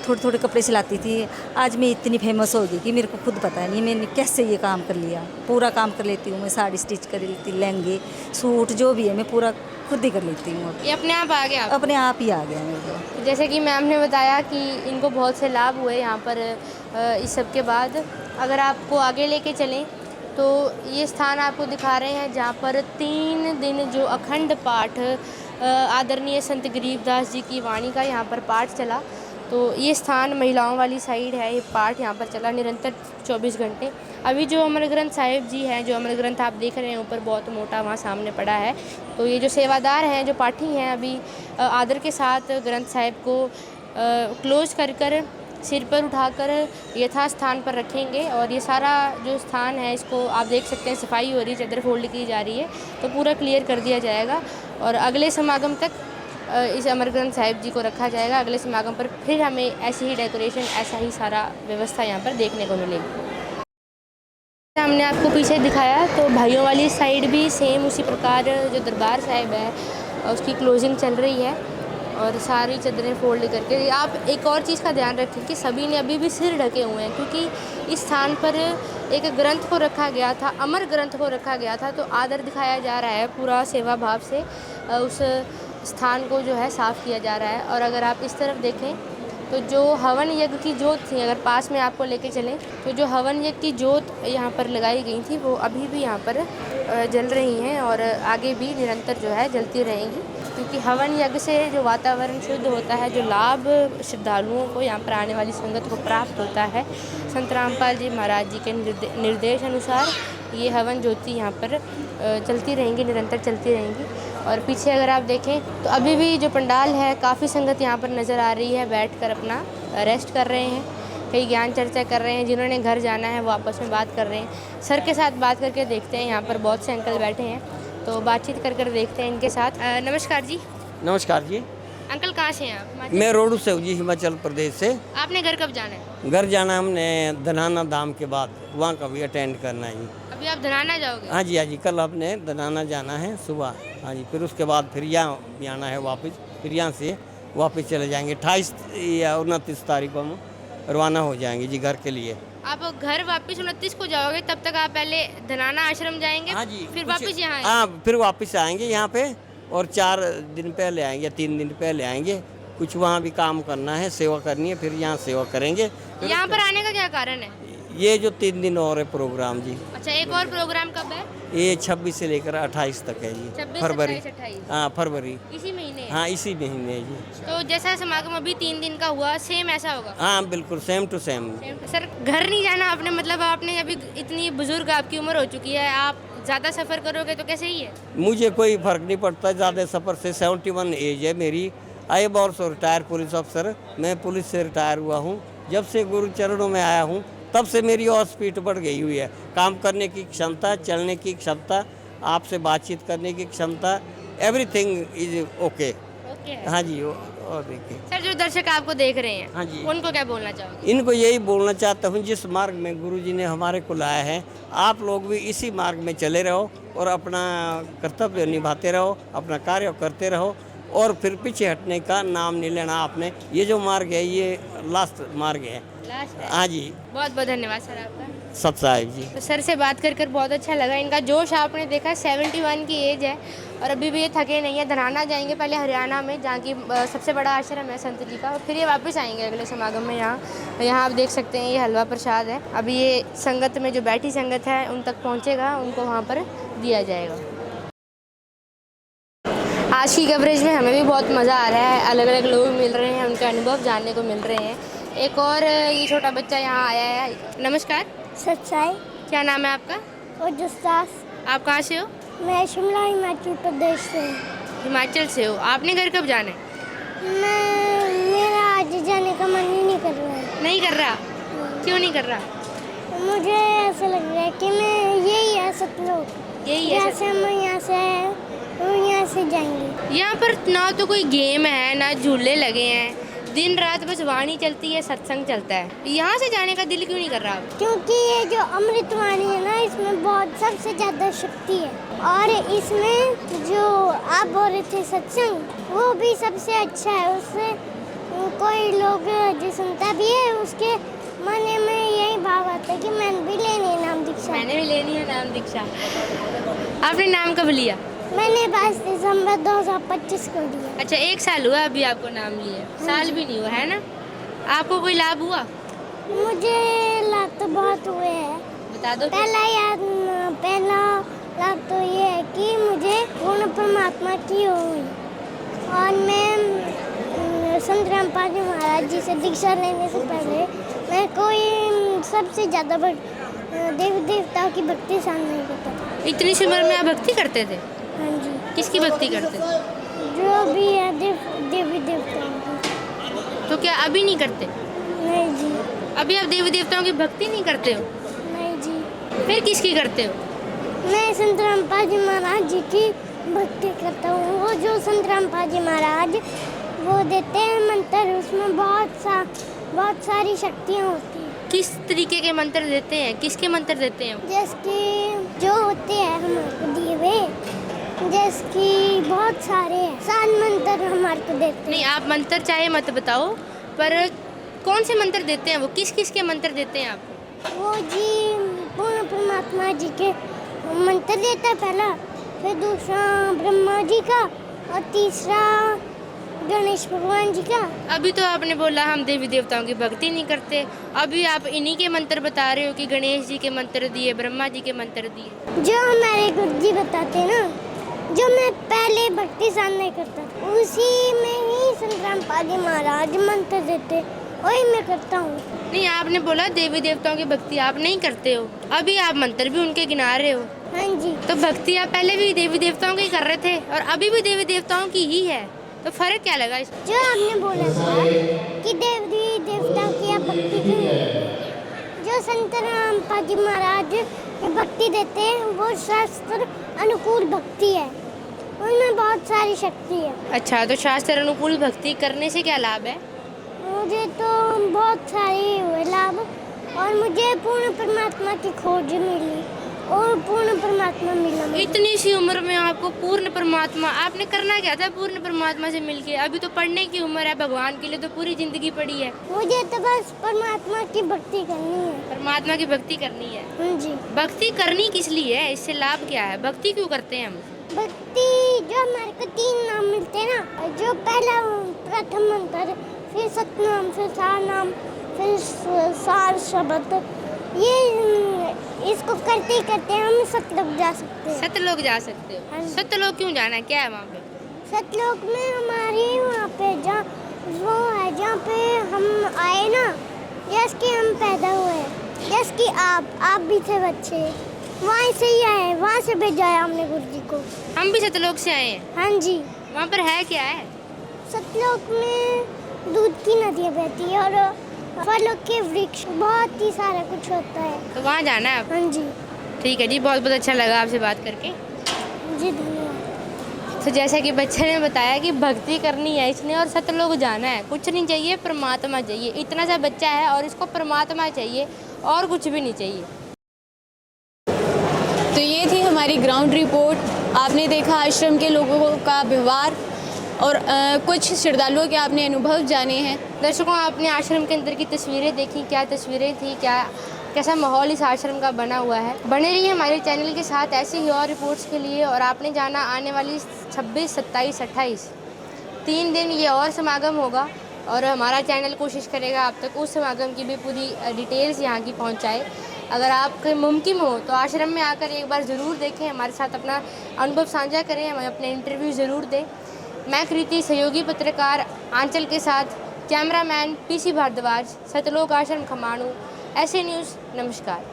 थोड़े थोड़े कपड़े सिलाती थी। आज मैं इतनी फेमस हो गई कि मेरे को खुद पता नहीं मैंने कैसे ये काम कर लिया। पूरा काम कर लेती हूँ मैं, साड़ी स्टिच कर लेती, लहंगे सूट जो भी है मैं पूरा खुद ही कर लेती हूँ। ये अपने आप आ गया? अपने आप ही आ गया मेरे को। जैसे कि मैम ने बताया कि इनको बहुत से लाभ हुए यहाँ पर। इस सब के बाद अगर आपको आगे लेके चलें तो ये स्थान आपको दिखा रहे हैं जहाँ पर 3 दिन जो अखंड पाठ आदरणीय संत गरीबदास जी की वाणी का यहाँ पर पाठ चला। तो ये स्थान महिलाओं वाली साइड है, ये पाठ यहाँ पर चला निरंतर 24 घंटे। अभी जो अमर ग्रंथ साहिब जी हैं, जो अमर ग्रंथ आप देख रहे हैं ऊपर बहुत मोटा वहाँ सामने पड़ा है, तो ये जो सेवादार हैं, जो पाठी हैं, अभी आदर के साथ ग्रंथ साहिब को क्लोज कर सिर पर उठाकर यथास्थान पर रखेंगे। और ये सारा जो स्थान है इसको आप देख सकते हैं, सफाई हो रही है, चादर फोल्ड की जा रही है, तो पूरा क्लियर कर दिया जाएगा और अगले समागम तक इस अमर ग्रंथ साहिब जी को रखा जाएगा। अगले समागम पर फिर हमें ऐसी ही डेकोरेशन, ऐसा ही सारा व्यवस्था यहाँ पर देखने को मिलेगी। हमने आपको पीछे दिखाया तो भाइयों वाली साइड भी सेम उसी प्रकार जो दरबार साहिब है उसकी क्लोजिंग चल रही है और सारी चादरें फोल्ड करके। आप एक और चीज़ का ध्यान रखें कि सभी ने अभी भी सिर ढके हुए हैं, क्योंकि इस स्थान पर एक ग्रंथ को रखा गया था, अमर ग्रंथ को रखा गया था, तो आदर दिखाया जा रहा है। पूरा सेवा भाव से उस स्थान को जो है साफ़ किया जा रहा है। और अगर आप इस तरफ देखें तो जो हवन यज्ञ की जोत थी, अगर पास में आपको लेके चलें तो जो हवन यज्ञ की जोत यहाँ पर लगाई गई थी वो अभी भी यहाँ पर जल रही हैं और आगे भी निरंतर जो है जलती रहेंगी, क्योंकि हवन यज्ञ से जो वातावरण शुद्ध होता है, जो लाभ श्रद्धालुओं को यहाँ पर आने वाली संगत को प्राप्त होता है, संत रामपाल जी महाराज जी के निर्देश अनुसार ये हवन ज्योति यहाँ पर चलती रहेंगी, निरंतर चलती रहेंगी। और पीछे अगर आप देखें तो अभी भी जो पंडाल है काफ़ी संगत यहाँ पर नज़र आ रही है, बैठकर अपना रेस्ट कर रहे हैं, कई ज्ञान चर्चा कर रहे हैं, जिन्होंने घर जाना है वो आपस में बात कर रहे हैं। सर के साथ बात करके देखते हैं, यहाँ पर बहुत से अंकल बैठे हैं तो बातचीत कर देखते हैं इनके साथ। नमस्कार जी। नमस्कार जी। अंकल कहाँ से हैं आप? मैं रोडू से हूँ जी, हिमाचल प्रदेश से। आपने घर कब जाना है? घर जाना हमने धनाना धाम के बाद, वहाँ का भी अटेंड करना है जी। अभी आप धनाना जाओगे? हाँ जी, हाँ जी, कल आपने धनाना जाना है सुबह। हाँ जी, फिर उसके बाद फिर यहाँ भी आना है वापस, फिर यहाँ से वापस चले जाएंगे। 28 या 29 तारीख को हम रवाना हो जाएंगे जी घर के लिए। आप घर वापस 29 को जाओगे, तब तक आप पहले धनाना आश्रम जाएंगे? हाँ जी, फिर वापस यहाँ? हाँ, फिर वापस आएंगे यहाँ पे और 4 दिन पहले आएंगे, 3 दिन पहले आएंगे। कुछ वहाँ भी काम करना है, सेवा करनी है, फिर यहाँ सेवा करेंगे। यहाँ पर आने का क्या कारण है? ये जो 3 दिन और है प्रोग्राम जी। अच्छा, एक और प्रोग्राम कब है? ये 26 से लेकर 28 तक है जी। 26, फरवरी। 27, 28। हाँ, फरवरी। इसी महीने? हाँ, इसी महीने है जी। तो जैसा समागम अभी 3 दिन का हुआ, सेम ऐसा होगा? हाँ, बिल्कुल सेम टू सेम। सर, घर नहीं जाना आपने, मतलब आपने अभी इतनी बुजुर्ग आपकी उम्र हो चुकी है, आप ज़्यादा सफ़र करोगे तो कैसे ही है? मुझे कोई फर्क नहीं पड़ता ज़्यादा सफ़र से। 71 एज है मेरी। I am also retire police officer. मैं पुलिस से रिटायर हुआ हूँ। जब से गुरु चरणों में आया हूँ तब से मेरी और स्पीड बढ़ गई हुई है। काम करने की क्षमता, चलने की क्षमता, आपसे बातचीत करने की क्षमता, एवरीथिंग इज ओके। हाँ जी। और देखिए सर, जो दर्शक आपको देख रहे हैं, हाँ जी, उनको क्या बोलना चाहोगे? इनको यही बोलना चाहता हूँ, जिस मार्ग में गुरुजी ने हमारे को लाया है, आप लोग भी इसी मार्ग में चले रहो और अपना कर्तव्य निभाते रहो, अपना कार्य करते रहो और फिर पीछे हटने का नाम नहीं लेना आपने। ये जो मार्ग है ये लास्ट मार्ग है। लास्ट है? हाँ जी। बहुत बहुत धन्यवाद सर आपका। सत साहिब जी। तो सर से बात कर बहुत अच्छा लगा। इनका जोश आपने देखा, 71 की एज है और अभी भी ये थके नहीं है। धनाना जाएंगे पहले हरियाणा में, जहाँ की सबसे बड़ा आश्रम है संत जी का, और फिर ये वापस आएंगे अगले समागम में। यहाँ आप देख सकते हैं ये हलवा प्रसाद है। अभी ये संगत में जो बैठी संगत है उन तक पहुँचेगा, उनको वहाँ पर दिया जाएगा। आज की कवरेज में हमें भी बहुत मज़ा आ रहा है। अलग अलग लोग मिल रहे हैं, उनके अनुभव जानने को मिल रहे हैं। एक और ये छोटा बच्चा यहाँ आया है। नमस्कार। सच्चाई। क्या नाम है आपका? और जस्तास। आप कहाँ से हो? मैं शिमला हिमाचल प्रदेश से हूँ। हिमाचल से हो। आपने घर कब जाना है? मेरा आज जाने का मन ही नहीं कर रहा है। नहीं कर रहा? क्यों नहीं कर रहा? मुझे ऐसा लग रहा है कि मैं यही है सतलोक, यही है जैसे हम यहाँ से आए तो यहाँ से जाएंगे। यहाँ पर ना तो कोई गेम है ना झूले लगे हैं, दिन रात बस वाणी चलती है, सत्संग चलता है। यहाँ से जाने का दिल क्यों नहीं कर रहा? क्योंकि ये जो अमृतवाणी है ना, इसमें बहुत सबसे ज़्यादा शक्ति है और इसमें जो आप बोल रहे थे सत्संग, वो भी सबसे अच्छा है। उससे कोई लोग जो सुनता भी है उसके मन में यही भाव आता है कि मैंने भी लेनी है नाम दीक्षा। मैंने भी लेनी है नाम दीक्षा। आपने नाम कब लिया? मैंने 22 दिसंबर 2025 को लिया। अच्छा, 1 साल हुआ अभी आपको नाम लिए? साल भी नहीं हुआ है ना? आपको कोई लाभ हुआ? मुझे लाभ तो बहुत हुए हैं। बता दो। पहला लाभ तो ये है कि मुझे पूर्ण परमात्मा की हुई और मैं संत रामपाल जी महाराज जी से दीक्षा लेने से पहले मैं कोई सबसे ज़्यादा देवी देवताओं की भक्ति शामिल नहीं करता था। इतनी सी उम्र में आप भक्ति करते थे? हाँ जी। किसकी भक्ति करते थे? जो भी है देवी देवताओं की। तो क्या अभी नहीं करते? नहीं जी। अभी आप देवी देवताओं की भक्ति नहीं करते हो? नहीं जी। फिर किसकी करते हो? मैं संत रामपाल जी महाराज जी की भक्ति करता हूँ। वो जो संत रामपाल जी महाराज वो देते हैं मंत्र, उसमें बहुत सारी शक्तियाँ होती हैं। किस तरीके के मंत्र देते हैं? किसके मंत्र देते हैं? जैसे कि जो होते हैं हमारे को दिए हुए, जैसे कि बहुत सारे हैं, 7 मंत्र हमारे को देते हैं। नहीं, आप मंत्र चाहे मत बताओ, पर कौन से मंत्र देते हैं वो? किस किस के मंत्र देते हैं आप? वो जी पूर्ण परमात्मा जी के मंत्र देता है पहला, फिर दूसरा ब्रह्मा जी का और तीसरा गणेश भगवान जी का। अभी तो आपने बोला हम देवी देवताओं की भक्ति नहीं करते, अभी आप इन्हीं के मंत्र बता रहे हो कि गणेश जी के मंत्र दिए, ब्रह्मा जी के मंत्र दिए। जो हमारे गुरु जी बताते ना, जो मैं पहले भक्ति साधना करता था, उसी में ही संग्राम पादी महाराज मंत्र देते, वही मैं करता हूँ। नहीं, आपने बोला देवी देवताओं की भक्ति आप नहीं करते हो, अभी आप मंत्र भी उनके गिना रहे हो। हाँ जी। तो भक्ति आप पहले भी देवी देवताओं की कर रहे थे और अभी भी देवी देवताओं की ही है, तो फर्क क्या लगा इसमें? जो आपने बोला था कि देवी देवताओं की आप भक्ति क्यों नहीं करते? जो संत राम पादी महाराज भक्ति देते हैं वो शास्त्र अनुकूल भक्ति है, उनमें बहुत सारी शक्ति है। अच्छा, तो शास्त्र अनुकूल भक्ति करने से क्या लाभ है? मुझे तो बहुत सारे हुए लाभ, और मुझे पूर्ण परमात्मा की खोज मिली और पूर्ण परमात्मा मिला मुझे। इतनी सी उम्र में आपको पूर्ण परमात्मा, आपने करना क्या था पूर्ण परमात्मा से मिलके? अभी तो पढ़ने की उम्र है, भगवान के लिए तो पूरी जिंदगी पड़ी है। मुझे तो बस परमात्मा की भक्ति करनी है। परमात्मा की भक्ति करनी है। हाँ जी। भक्ति करनी किस लिए है? इससे लाभ क्या है? भक्ति क्यों करते हैं हम? भक्ति जो हमारे को 3 नाम मिलते हैं ना, जो पहला प्रथम मंत्र, फिर सतनाम, फिर सार नाम, फिर सार शब्द, ये इसको करते करते हम सतलोक जा सकते हैं। सतलोक जा सकते हो? हाँ। सतलोक क्यों जाना है, क्या है वहाँ पे? सतलोक में हमारी वहाँ पे जहाँ वो है, जहाँ पे हम आए ना, जैसे कि हम पैदा हुए, जैसे कि आप भी थे बच्चे, वहाँ से ही आए, वहाँ से भेजा है हमने गुरु जी को। हम भी सतलोक से आए हैं? हाँ जी। वहाँ पर है क्या है? सतलोक में दूध की नदियाँ बहती है और फलों के वृक्ष, बहुत ही सारा कुछ होता है। तो वहाँ जाना है आप? हाँ जी। ठीक है जी, बहुत बहुत अच्छा लगा आपसे बात करके जी, धन्यवाद। तो जैसा कि बच्चे ने बताया कि भक्ति करनी है इसने और सतलोक जाना है, कुछ नहीं चाहिए, परमात्मा चाहिए। इतना सा बच्चा है और इसको परमात्मा चाहिए और कुछ भी नहीं चाहिए। तो ये थी हमारी ग्राउंड रिपोर्ट। आपने देखा आश्रम के लोगों का व्यवहार और कुछ श्रद्धालुओं के आपने अनुभव जाने हैं। दर्शकों, आपने आश्रम के अंदर की तस्वीरें देखी, क्या तस्वीरें थी, कैसा माहौल इस आश्रम का बना हुआ है। बने रहिए हमारे चैनल के साथ ऐसे ही और रिपोर्ट्स के लिए। और आपने जाना आने वाली 26, 27, 28 3 दिन ये और समागम होगा और हमारा चैनल कोशिश करेगा आप तक उस समागम की भी पूरी डिटेल्स यहाँ की पहुँचाए। अगर आपके मुमकिन हो तो आश्रम में आकर एक बार ज़रूर देखें, हमारे साथ अपना अनुभव साझा करें, हमें अपने इंटरव्यू ज़रूर दें। मैं कृति, सहयोगी पत्रकार आंचल के साथ कैमरामैन PC भारद्वाज, सतलोक आश्रम खमाणु, ऐसे न्यूज़। नमस्कार।